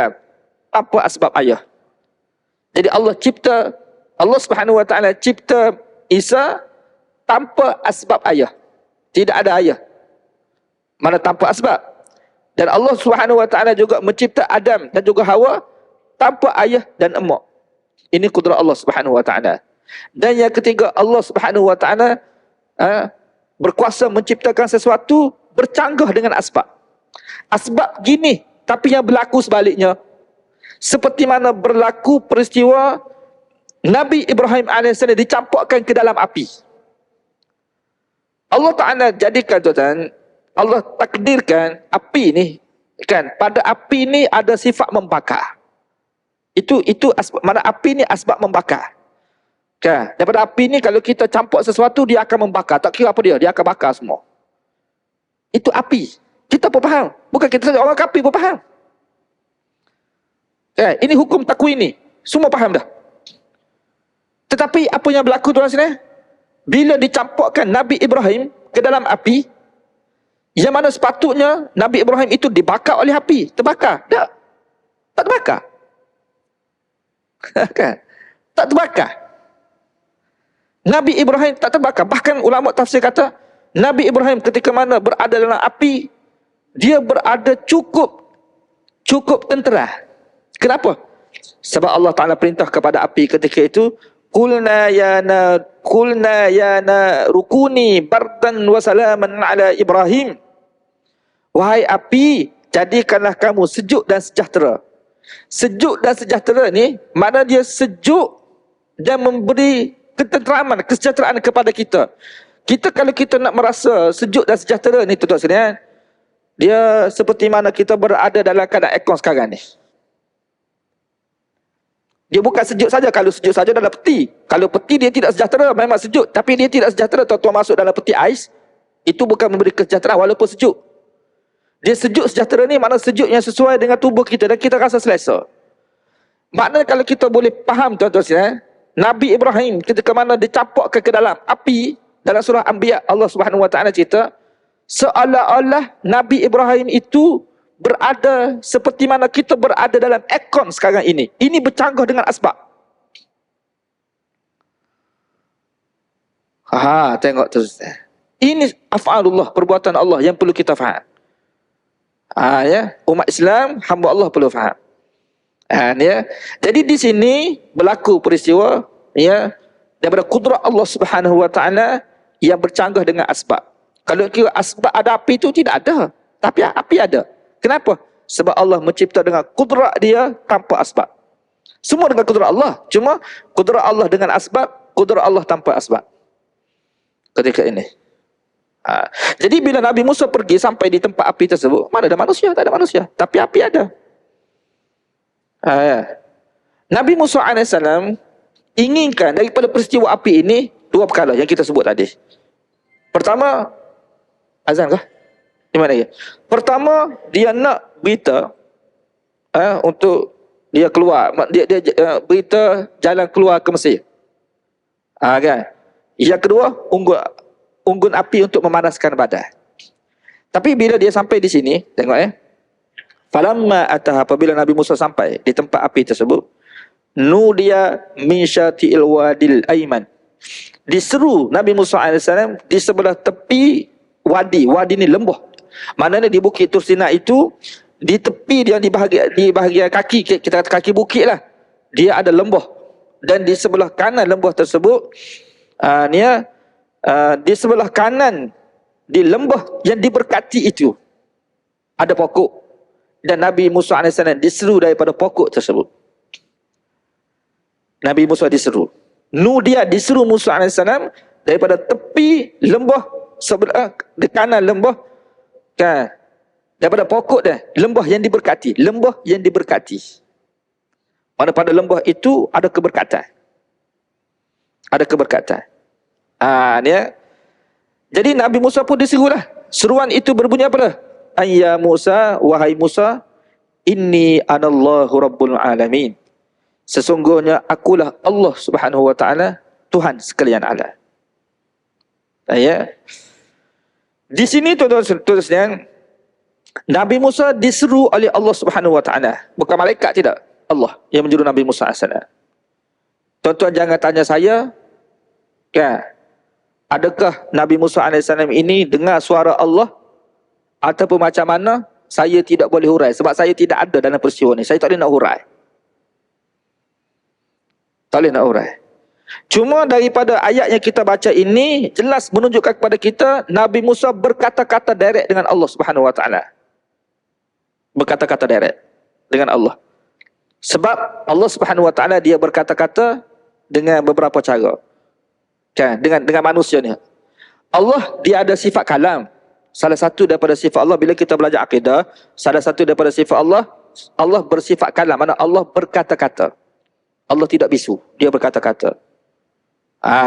tanpa asbab ayah. Jadi Allah Subhanahu Wa Ta'ala cipta Isa tanpa asbab ayah. Tidak ada ayah. Mana tanpa asbab. Dan Allah Subhanahu Wa Ta'ala juga mencipta Adam dan juga Hawa tanpa ayah dan emak. Ini kudrat Allah Subhanahu Wa Ta'ala. Dan yang ketiga, Allah Subhanahu Wa Ta'ala berkuasa menciptakan sesuatu bercanggah dengan asbab. Asbab gini, tapi yang berlaku sebaliknya. Seperti mana berlaku peristiwa Nabi Ibrahim AS dicampakkan ke dalam api. Allah Ta'ala jadikan tuan, Allah takdirkan api ni kan, pada api ni ada sifat membakar. Itu asbab, mana api ni asbab membakar. Kan? Daripada api ni kalau kita campak sesuatu dia akan membakar. Tak kira apa dia akan bakar semua. Itu api. Kita pun faham. Bukan kita saja, orang kafir pun faham. Ini hukum takwin ni. Semua faham dah. Tetapi apa yang berlaku tuan sini? Bila dicampakkan Nabi Ibrahim ke dalam api, yang mana sepatutnya Nabi Ibrahim itu dibakar oleh api. Terbakar? Tak. Tak terbakar. Kan? Tak terbakar. Nabi Ibrahim tak terbakar. Bahkan ulama tafsir kata, Nabi Ibrahim ketika mana berada dalam api, dia berada cukup tentera. Kenapa? Sebab Allah Ta'ala perintah kepada api ketika itu, Qulna ya na rukuni bardan wa salaman ala Ibrahim. Wahai api, jadikanlah kamu sejuk dan sejahtera. Sejuk dan sejahtera ni, mana dia sejuk dan memberi ketenteraman, kesejahteraan kepada kita. Kita kalau kita nak merasa sejuk dan sejahtera ni tuan-tuan sekalian, dia seperti mana kita berada dalam keadaan aircon sekarang ni. Dia bukan sejuk saja. Kalau sejuk saja dalam peti. Kalau peti dia tidak sejahtera, memang sejuk. Tapi dia tidak sejahtera, tuan-tuan masuk dalam peti ais, itu bukan memberi kesejahteraan walaupun sejuk. Dia sejuk sejahtera ni makna sejuk yang sesuai dengan tubuh kita dan kita rasa selesa. Maknanya kalau kita boleh faham tuan-tuan sekalian, Nabi Ibrahim ketika mana dicampakkan ke dalam api, dalam surah Anbiya Allah Subhanahu Wa Ta'ala cerita, seolah-olah Nabi Ibrahim itu berada seperti mana kita berada dalam aircon sekarang ini. Ini bercanggah dengan asbab. Tengok terus. Ini af'alullah, perbuatan Allah yang perlu kita faham. Ya, umat Islam, hamba Allah perlu faham. Ya. Jadi di sini berlaku peristiwa ya daripada kudrat Allah Subhanahu wa taala yang bercanggah dengan asbab. Kalau kira asbab ada api itu tidak ada, tapi api ada. Kenapa? Sebab Allah mencipta dengan kudrat dia tanpa asbab. Semua dengan kudrat Allah, cuma kudrat Allah dengan asbab, kudrat Allah tanpa asbab. Ketika ini. Jadi bila Nabi Musa pergi sampai di tempat api tersebut, mana ada manusia? Tak ada manusia. Tapi api ada. Ya. Nabi Musa AS inginkan daripada peristiwa api ini dua perkara yang kita sebut tadi. Pertama, azan kah? Di mana ya? Pertama, dia nak berita untuk dia keluar. Dia berita jalan keluar ke Mesir. Kan? Yang kedua, unggun api untuk memanaskan badan. Tapi bila dia sampai di sini, tengok falamma ataha, apabila Nabi Musa sampai di tempat api tersebut, nudiya min syati'il wadil aiman. Diseru Nabi Musa AS di sebelah tepi wadi. Wadi ni lembah. Maknanya di Bukit Tursina itu, di tepi dia di bahagian kaki, kita kata kaki bukit lah, dia ada lembah. Dan di sebelah kanan lembah tersebut, di sebelah kanan di lembah yang diberkati itu ada pokok, dan Nabi Musa AS diseru daripada pokok tersebut. Nabi Musa diseru, dia diseru Musa AS daripada tepi lembah sebelah di kanan lembah, kan, daripada pokok dia, lembah yang diberkati. Lembah yang diberkati, mana pada lembah itu ada keberkatan. Ada keberkatan. Jadi Nabi Musa pun diserulah. Seruan itu berbunyi apa? Ya Musa, wahai Musa, inni anallahu rabbul alamin. Sesungguhnya akulah Allah Subhanahu wa taala, Tuhan sekalian alam. Ya. Di sini tuan-tuan, Nabi Musa diseru oleh Allah Subhanahu wa taala, bukan malaikat, tidak. Allah yang menyeru Nabi Musa AS. Tuan-tuan jangan tanya saya, kan, adakah Nabi Musa AS ini dengar suara Allah ataupun macam mana? Saya tidak boleh hurai sebab saya tidak ada dalam peristiwa ini. Saya tak boleh nak hurai. Tak boleh nak hurai. Cuma daripada ayat yang kita baca ini jelas menunjukkan kepada kita Nabi Musa berkata-kata direct dengan Allah Subhanahu wa taala. Berkata-kata direct dengan Allah. Sebab Allah Subhanahu wa taala dia berkata-kata dengan beberapa cara. Kan, dengan manusia ni. Allah dia ada sifat kalam. Salah satu daripada sifat Allah bila kita belajar akidah, salah satu daripada sifat Allah, Allah bersifat kalam, mana Allah berkata-kata. Allah tidak bisu, dia berkata-kata.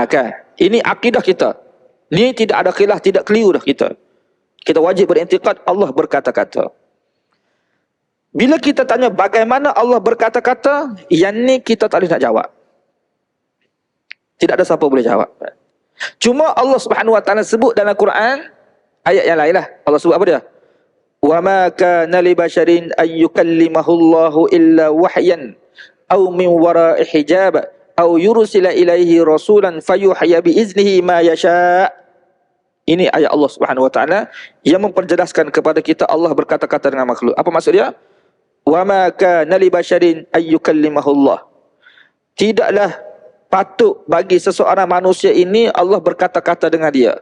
Kan? Ini akidah kita. Ni tidak ada khilaf, tidak keliru dah kita. Kita wajib berintikad Allah berkata-kata. Bila kita tanya bagaimana Allah berkata-kata, yang ni kita tak boleh nak jawab. Tidak ada siapa boleh jawab. Cuma Allah Subhanahu wa taala sebut dalam Quran ayat yang lain lah. Allah sebut apa dia? Wa ma kana li basharin ay yukallimahu Allahu illa wahyan aw min wara'i hijab aw yursila ilaihi rasulan fayuhya bi iznihi ma yasha. Ini ayat Allah Subhanahu wa taala yang memperjelaskan kepada kita Allah berkata-kata dengan makhluk. Apa maksud dia? Wa ma kana li basharin ay yukallimahu Allah. Tidaklah patut bagi seseorang manusia ini Allah berkata-kata dengan dia,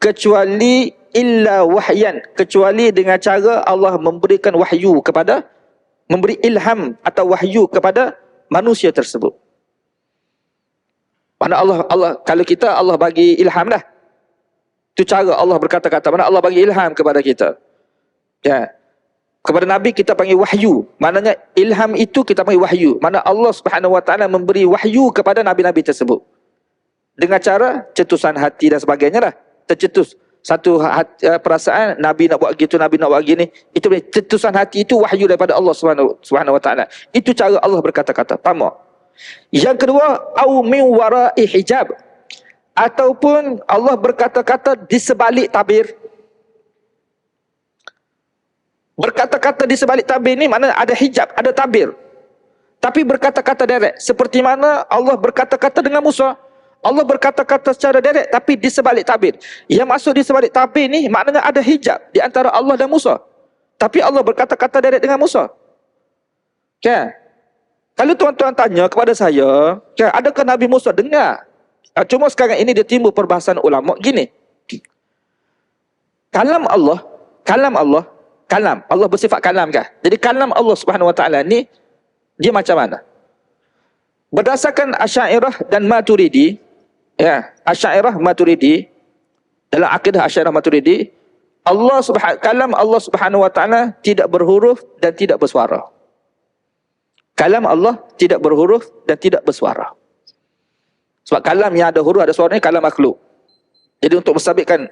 kecuali illa wahyan, kecuali dengan cara Allah memberikan wahyu kepada, memberi ilham atau wahyu kepada manusia tersebut. Mana Allah kalau kita Allah bagi ilham dah. Itu cara Allah berkata-kata. Mana Allah bagi ilham kepada kita. Ya. Kepada Nabi kita panggil wahyu. Maknanya ilham itu kita panggil wahyu. Mana Allah Subhanahu wa taala memberi wahyu kepada nabi-nabi tersebut. Dengan cara cetusan hati dan sebagainya lah. Tercetus satu perasaan, Nabi nak buat gitu, Nabi nak buat gini. Itu cetusan hati itu wahyu daripada Allah Subhanahu wa taala. Itu cara Allah berkata-kata. Faham? Yang kedua, au min wara'i hijab. Ataupun Allah berkata-kata di sebalik tabir. Berkata-kata di sebalik tabir ni maknanya ada hijab, ada tabir. Tapi berkata-kata direct. Seperti mana Allah berkata-kata dengan Musa. Allah berkata-kata secara direct tapi di sebalik tabir. Yang masuk di sebalik tabir ni maknanya ada hijab di antara Allah dan Musa. Tapi Allah berkata-kata direct dengan Musa. Kan? Kalau tuan-tuan tanya kepada saya, kan, adakah Nabi Musa dengar? Cuma sekarang ini dia timbul perbahasan ulama gini. Kalam Allah bersifat kalam kan? Jadi kalam Allah Subhanahu Wa Taala ni dia macam mana? Berdasarkan Asy'ariyah dan Maturidi, ya, Asy'ariyah Maturidi, dalam akidah Asy'ariyah Maturidi, kalam Allah Subhanahu Wa Taala tidak berhuruf dan tidak bersuara. Kalam Allah tidak berhuruf dan tidak bersuara. Sebab kalam yang ada huruf ada suara ni kalam makhluk. Jadi untuk mensabitkan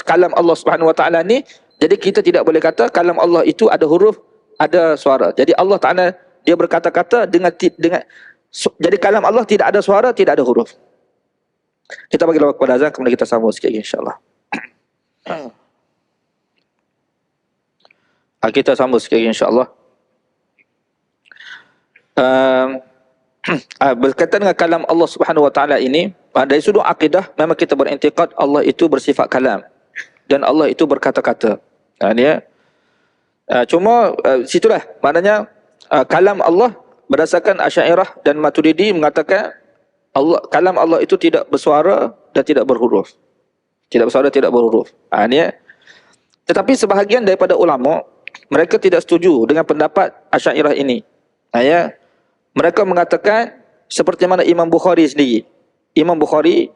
kalam Allah Subhanahu Wa Taala ni, jadi kita tidak boleh kata kalam Allah itu ada huruf, ada suara. Jadi Allah Taala dia berkata-kata dengan jadi kalam Allah tidak ada suara, tidak ada huruf. Kita bagi lawak kepada azan, kemudian kita sambung sikit insya-Allah. Kita sambung sikit insya-Allah. Berkaitan dengan kalam Allah Subhanahu Wa Taala ini, dari sudut akidah memang kita berintikad Allah itu bersifat kalam dan Allah itu berkata-kata. Cuma situlah maknanya kalam Allah berdasarkan Asy'ariyah dan Maturidi mengatakan kalam Allah itu tidak bersuara dan tidak berhuruf. Tidak bersuara, tidak berhuruf. Tetapi sebahagian daripada ulama mereka tidak setuju dengan pendapat Asy'ariyah ini. Mereka mengatakan seperti mana Imam Bukhari sendiri. Imam Bukhari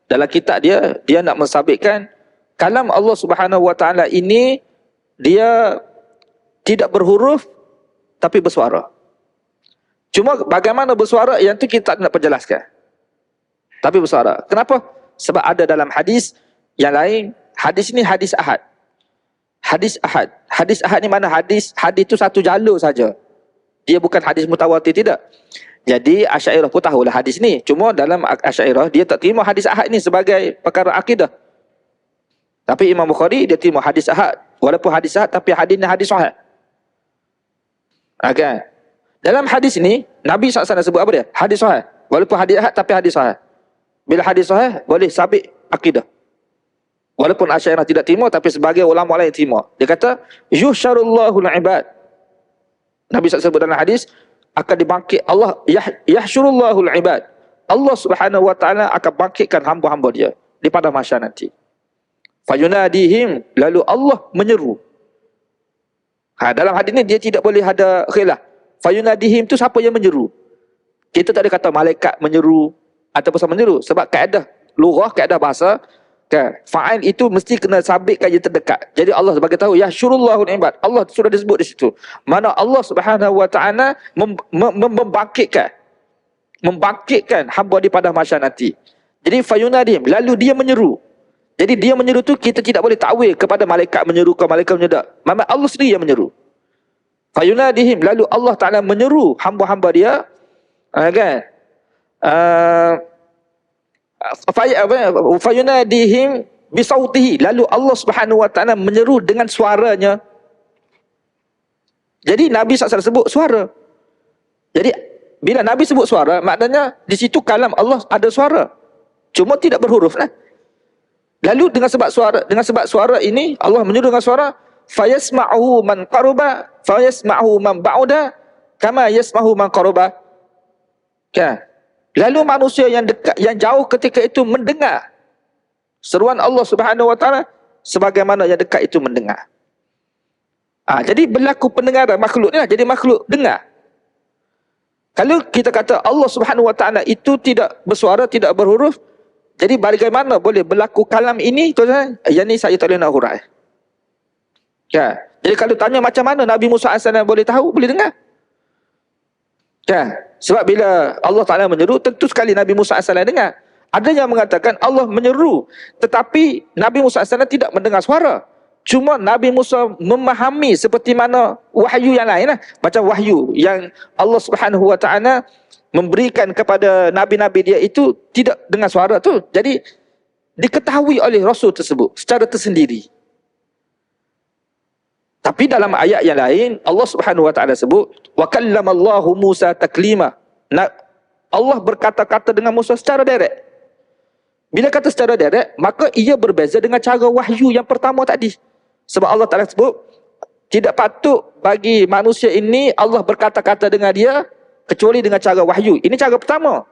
dalam kitab dia nak mensabitkan kalam Allah Subhanahu Wa Taala ini dia tidak berhuruf tapi bersuara. Cuma bagaimana bersuara yang tu kita tak nak perjelaskan. Tapi bersuara. Kenapa? Sebab ada dalam hadis yang lain, hadis ini hadis ahad. Hadis ahad. Hadis ahad ni mana hadis itu satu jalur saja. Dia bukan hadis mutawatir, tidak. Jadi Asy'ariyah pun tahulah hadis ni. Cuma dalam Asy'ariyah dia tak terima hadis ahad ni sebagai perkara akidah. Tapi Imam Bukhari dia terima hadis ahad. Walaupun hadis ahad tapi hadis ni hadis sahih. Kan? Dalam hadis ni Nabi SAW sebut apa dia? Hadis sahih. Walaupun hadis ahad tapi hadis sahih. Bila hadis sahih boleh sabit akidah. Walaupun Asy'ariyah tidak terima tapi sebagai ulama lain terima. Dia kata yuhsyarullahul ibad. Nabi SAW sebut dalam hadis akan dibangkit Allah yahsyurullahul ibad. Allah Subhanahu Wa Taala akan bangkitkan hamba-hamba dia di pada mahsyar nanti. Fayunadihim, lalu Allah menyeru. Dalam hadis ni dia tidak boleh ada khilaf. Fayunadihim tu siapa yang menyeru? Kita tak ada kata malaikat menyeru ataupun sama menyeru sebab kaedah lughah, kaedah bahasa kan, fa'il itu mesti kena sabitkan yang terdekat. Jadi Allah sebagai tahu yahsyurullahul ibad. Allah sudah disebut di situ. Mana Allah Subhanahu Wa Taala membangkitkan hamba di pada mahsyar nanti. Jadi fayunadim, lalu dia menyeru. Jadi dia menyeru tu kita tidak boleh takwil kepada malaikat menyeru ke malaikat menyeru. Memang Allah sendiri yang menyeru. Fayunadihim, lalu Allah Taala menyeru hamba-hamba dia kan? Fayunadihim bisautihi, lalu Allah Subhanahu Wa Taala menyeru dengan suaranya. Jadi Nabi SAW sebut suara. Jadi bila Nabi sebut suara, maknanya di situ kalam Allah ada suara. Cuma tidak berhuruf lah. Lalu dengan sebab suara ini Allah menyeru dengan suara, fayasma'uhu man qaruba fayasma'uhu man ba'uda kama yasma'uhu man qaruba. Kan? Lalu manusia yang dekat, yang jauh ketika itu mendengar seruan Allah Subhanahu Wa Taala sebagaimana yang dekat itu mendengar. Jadi berlaku pendengaran makhluk ni lah. Jadi makhluk dengar. Kalau kita kata Allah Subhanahu Wa Taala itu tidak bersuara, tidak berhuruf, jadi bagaimana boleh berlaku kalam ini? Tuan-tuan, yang ni saya tak boleh nak hurai. Ya. Jadi kalau tanya macam mana Nabi Musa AS boleh tahu, boleh dengar? Ya. Sebab bila Allah Ta'ala menyeru, tentu sekali Nabi Musa AS dengar. Ada yang mengatakan Allah menyeru, tetapi Nabi Musa AS tidak mendengar suara. Cuma Nabi Musa memahami seperti mana wahyu yang lain lah. Macam wahyu yang Allah Subhanahu Wa Ta'ala memberikan kepada Nabi-Nabi dia itu tidak dengar suara tu. Jadi diketahui oleh Rasul tersebut secara tersendiri. Tapi dalam ayat yang lain Allah Subhanahu wa taala sebut wa kallamallahu Musa taklima. Allah berkata-kata dengan Musa secara direct. Bila kata secara direct, maka ia berbeza dengan cara wahyu yang pertama tadi. Sebab Allah Taala sebut tidak patut bagi manusia ini Allah berkata-kata dengan dia kecuali dengan cara wahyu. Ini cara pertama.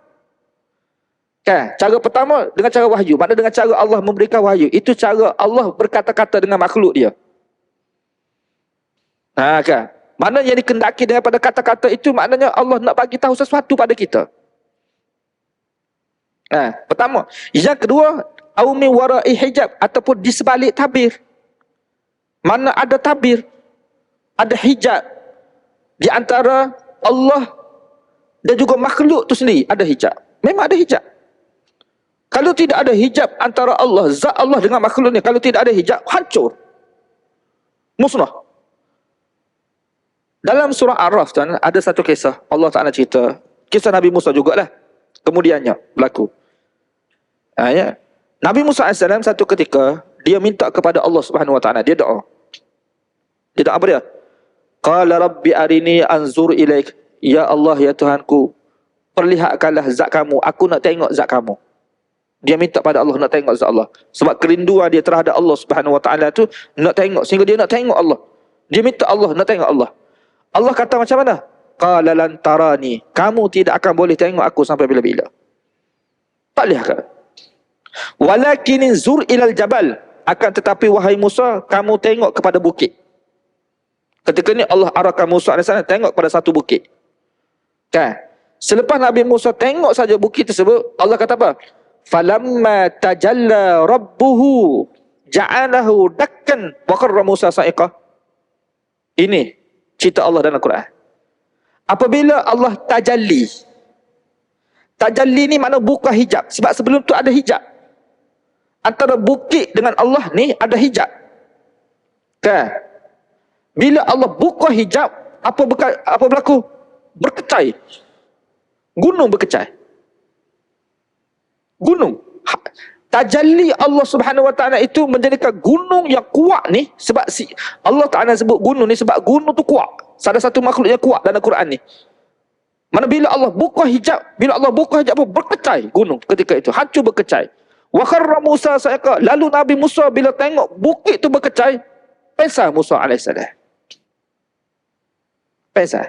Kan? Cara pertama dengan cara wahyu. Maknanya dengan cara Allah memberikan wahyu. Itu cara Allah berkata-kata dengan makhluk dia. Kan? Mana yang dikendaki dengan pada kata-kata itu maknanya Allah nak bagi tahu sesuatu pada kita. Pertama. Yang kedua, au min wara'i hijab ataupun di sebalik tabir. Mana ada tabir, ada hijab di antara Allah dan juga makhluk tu sendiri, ada hijab. Memang ada hijab. Kalau tidak ada hijab antara Allah, zat Allah dengan makhluknya, kalau tidak ada hijab, hancur. Musnah. Dalam surah Ar-Raf tuan, ada satu kisah Allah Ta'ala cerita. Kisah Nabi Musa jugalah. Kemudiannya berlaku. Ya. Nabi Musa AS satu ketika dia minta kepada Allah Subhanahu Wa Ta'ala, dia doa. Dia doa apa dia? Qala rabbi arini anzur ilaik. Ya Allah, ya Tuhanku, perlihatkanlah zat kamu. Aku nak tengok zat kamu. Dia minta pada Allah nak tengok zat Allah. Sebab kerinduan dia terhadap Allah Subhanahu Wa Ta'ala tu nak tengok, sehingga dia nak tengok Allah. Dia minta Allah nak tengok Allah. Allah kata macam mana? Qala lan tarani. Kamu tidak akan boleh tengok aku sampai bila-bila. Tak boleh kan? Walakin zur ilal jabal. Akan tetapi wahai Musa, kamu tengok kepada bukit. Ketika ni Allah arahkan Musa AS tengok pada satu bukit. Kan? Selepas Nabi Musa tengok saja bukit tersebut, Allah kata apa? Falamma tajalla rabbuhu ja'alahu dakkan wa qarra Musa sa'iqah. Ini cerita Allah dalam Quran. Apabila Allah tajalli. Tajalli ni makna buka hijab. Sebab sebelum tu ada hijab. Antara bukit dengan Allah ni ada hijab. Kan? Bila Allah buka hijab, apa berlaku? Berkecai. Gunung berkecai. Gunung. Tajalli Allah Subhanahu Wa Ta'ala itu menjadikan gunung yang kuat ni, sebab Allah Ta'ala sebut gunung ni sebab gunung tu kuat. Salah satu makhluk yang kuat dalam Quran ni. Mana bila Allah buka hijab, berkecai gunung ketika itu, hancur berkecai. Wa kharra Musa sa'iqa. Lalu Nabi Musa bila tengok bukit tu berkecai, pengsan Musa alaihissalam. Pengsan.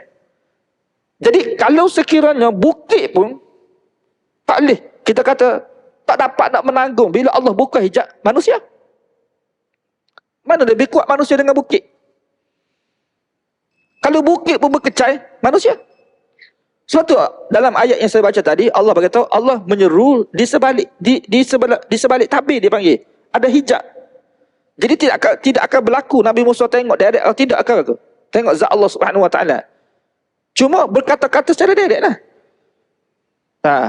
Jadi kalau sekiranya bukit pun tak boleh, kita kata tak dapat nak menanggung bila Allah buka hijab manusia. Mana lebih kuat manusia dengan bukit? Kalau bukit pun berkecai, manusia. Sebab tu dalam ayat yang saya baca tadi, Allah berkata Allah menyeru di sebalik tabir dia panggil. Ada hijab. Jadi tidak akan berlaku Nabi Musa tengok direct, tidak akan tengok zat Allah Subhanahu Wa Ta'ala. Cuma berkata-kata secara direct lah.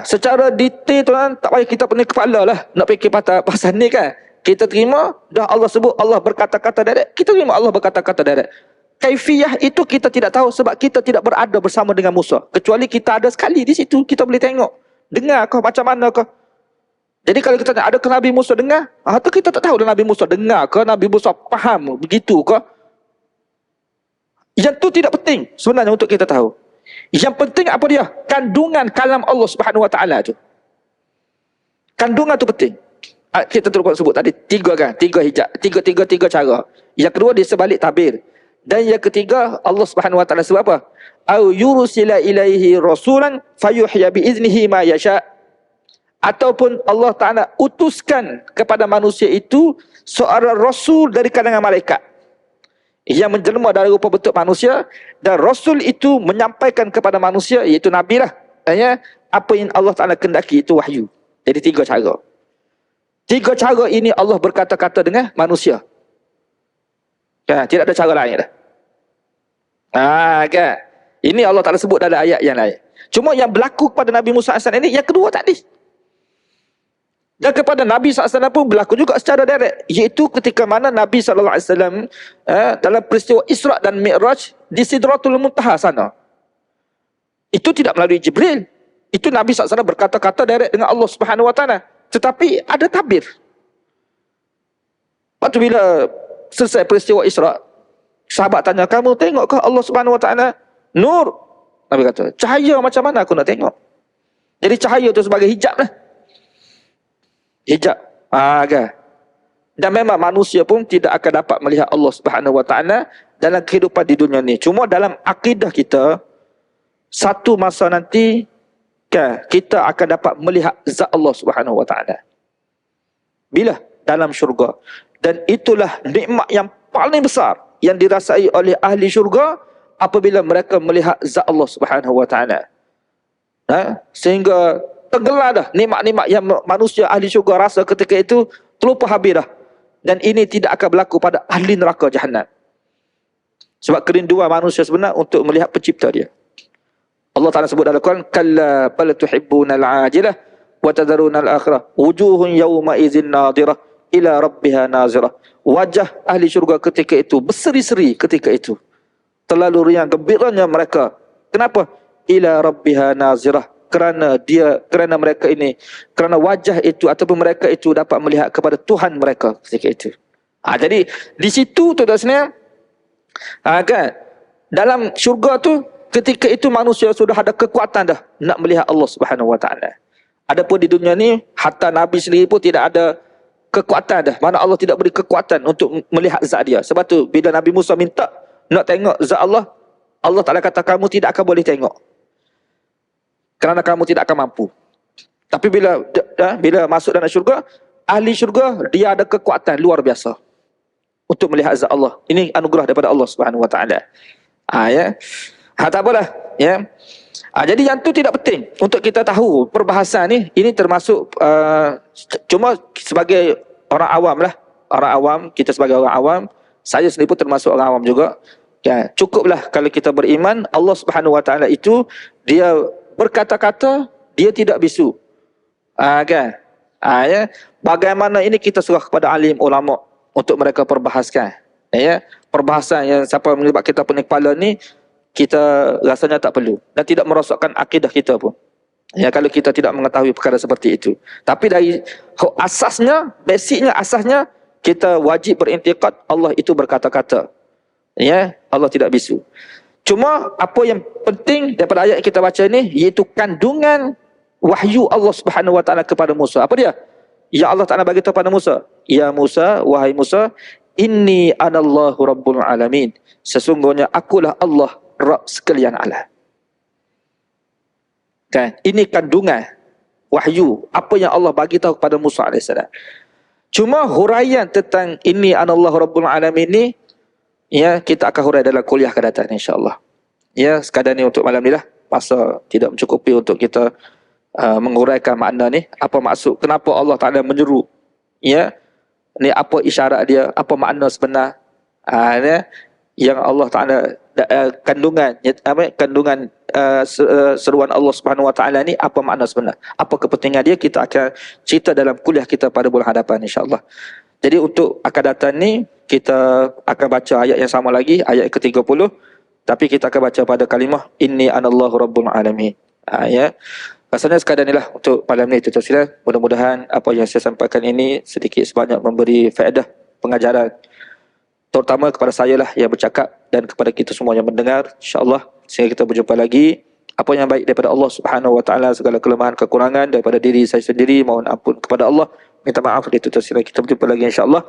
Secara detail tuan, tak payah kita pening kepala lah nak fikir pasal ni kan. Kita terima dah Allah sebut Allah berkata-kata direct, kita terima Allah berkata-kata direct. Kaifiyah itu kita tidak tahu sebab kita tidak berada bersama dengan Musa. Kecuali kita ada sekali di situ, kita boleh tengok. Dengar kau macam mana kau. Jadi kalau kita tanya, adakah Nabi Musa dengar? Atau kita tak tahu dah Nabi Musa dengar ke, Nabi Musa faham begitu ke. Yang tu tidak penting sebenarnya untuk kita tahu. Yang penting apa dia? Kandungan kalam Allah Subhanahu Wa Ta'ala tu. Kandungan tu penting. Kita terus sebut tadi tiga hijab, tiga cara. Yang kedua di sebalik tabir. Dan yang ketiga Allah Subhanahu Wa Ta'ala sebab apa? Au yursila ilaihi rasulan fayuhya bi iznihi ma yasha. Ataupun Allah Ta'ala utuskan kepada manusia itu seorang rasul dari kalangan malaikat yang menjelma dari rupa bentuk manusia, dan rasul itu menyampaikan kepada manusia, iaitu nabi lah, apa yang Allah Ta'ala kendaki itu wahyu. Jadi tiga cara. Tiga cara ini Allah berkata-kata dengan manusia. Tidak ada cara lain dah. Kan? Ini Allah Ta'ala sebut dalam ayat yang lain. Cuma yang berlaku kepada Nabi Musa AS ini yang kedua tadi. Dan kepada Nabi SAW pun berlaku juga secara direct. Iaitu ketika mana Nabi SAW dalam peristiwa Isra' dan Mi'raj di Sidratul Muntaha sana. Itu tidak melalui Jibril. Itu Nabi SAW berkata-kata direct dengan Allah Subhanahu Wa Ta'ala. Tetapi ada tabir. Waktu bila selesai peristiwa Isra', Sahabat tanya, kamu tengok ke Allah Subhanahu Wa Taala? Nur. Nabi kata, cahaya macam mana aku nak tengok? Jadi cahaya itu sebagai hijab lah. Hijab. Kan? Dan memang manusia pun tidak akan dapat melihat Allah Subhanahu Wa Taala dalam kehidupan di dunia ni. Cuma dalam akidah kita, satu masa nanti kan, kita akan dapat melihat zat Allah Subhanahu Wa Taala. Bila? Dalam syurga. Dan itulah nikmat yang paling besar yang dirasai oleh ahli syurga apabila mereka melihat zat Allah Subhanahu Wa Taala. Sehingga tergelar dah nikmat-nikmat yang manusia ahli syurga rasa ketika itu terlupa habis dah. Dan ini tidak akan berlaku pada ahli neraka Jahannam. Sebab kerinduan manusia sebenar untuk melihat pencipta dia. Allah Ta'ala sebut dalam Al-Quran, kalla bal tuhibbunal ajilah wa tadharunal akhirah wujuhun yawma idzin nadirah ila rabbiha nazirah. Wajah ahli syurga ketika itu berseri-seri ketika itu. Terlalu riang gembiranya mereka. Kenapa? Ila rabbiha nazirah. Kerana mereka ini, kerana wajah itu ataupun mereka itu dapat melihat kepada Tuhan mereka ketika itu. Jadi di situ tuan-tuan, kan, dalam syurga tu ketika itu manusia sudah ada kekuatan dah nak melihat Allah Subhanahu Wa Taala. Adapun di dunia ni hatta Nabi sendiri pun tidak ada kekuatan dah. Mana Allah tidak beri kekuatan untuk melihat zat dia. Sebab tu bila Nabi Musa minta nak tengok zat Allah, Allah Ta'ala kata kamu tidak akan boleh tengok. Kerana kamu tidak akan mampu. Tapi bila masuk dalam syurga, ahli syurga dia ada kekuatan luar biasa untuk melihat zat Allah. Ini anugerah daripada Allah Subhanahu Wa Taala. Ya. Tak apalah, ya. Jadi yang tu tidak penting untuk kita tahu perbahasan ni. Ini termasuk cuma sebagai orang awam lah. Orang awam, kita sebagai orang awam, saya sendiri pun termasuk orang awam juga. Ya, cukuplah kalau kita beriman Allah Subhanahu Wa Taala itu dia berkata-kata, dia tidak bisu. Kan? Ya. Bagaimana ini kita serah kepada alim ulama untuk mereka perbahaskan. Ya. Perbahasan yang siapa melibat kita punya kepala ni, kita rasanya tak perlu. Dan tidak merosakkan akidah kita pun. Ya, kalau kita tidak mengetahui perkara seperti itu. Tapi dari asasnya, basicnya, asasnya, kita wajib berintikad Allah itu berkata-kata. Ya, Allah tidak bisu. Cuma apa yang penting daripada ayat yang kita baca ni, iaitu kandungan wahyu Allah Subhanahu Wa Taala kepada Musa. Apa dia? Ya Allah Ta'ala bagi tahu pada Musa, ya Musa, wahai Musa, inni anallahu rabbul alamin. Sesungguhnya akulah Allah, Rabb sekalian alam. Kan? Ini kandungan wahyu apa yang Allah bagi tahu kepada Musa AS. Cuma huraian tentang inni anallahu rabbul alamin ni, ya, kita akan hurai dalam kuliah akan datang insya-Allah. Ya, sekadar ni untuk malam ni lah. Masa tidak mencukupi untuk kita menguraikan makna ni, apa maksud, kenapa Allah Taala menyeru, ya, ni apa isyarat dia, apa makna sebenar, yang Allah Taala kandungan seruan Allah Subhanahu Wa Taala ni, apa makna sebenar, apa kepentingan dia, kita akan cerita dalam kuliah kita pada bulan hadapan insya-Allah. Jadi untuk akan datang ni kita akan baca ayat yang sama lagi, ayat ke-30, tapi kita akan baca pada kalimah inni anallahu rabbul alamin. Ya. Rasanya sekadar inilah untuk malam ni tuan-tuan. Mudah-mudahan apa yang saya sampaikan ini sedikit sebanyak memberi faedah pengajaran, terutama kepada saya lah yang bercakap dan kepada kita semua yang mendengar, insya-Allah. Sehingga kita berjumpa lagi. Apa yang baik daripada Allah Subhanahu Wa Taala, segala kelemahan kekurangan daripada diri saya sendiri, mohon ampun kepada Allah, minta maaf dari tuan-tuan. Kita berjumpa lagi insya-Allah.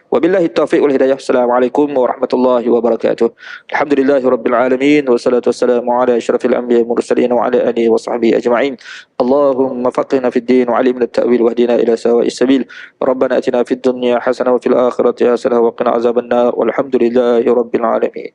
Wabillahi taufiq wal hidayah. Assalamualaikum warahmatullahi wabarakatuh. Alhamdulillahirabbil alamin wassalatu wassalamu ala asyrafil anbiya'i wal mursalin wa ala alihi wa sahbihi ajma'in. Allahumma faqihna fid din wa 'allimna at-ta'wil wahdina ila sawa'is sabil. Rabbana atina fid dunya hasanah wa fil akhirati hasanah wa qina azabannar. Walhamdulillahirabbil alamin.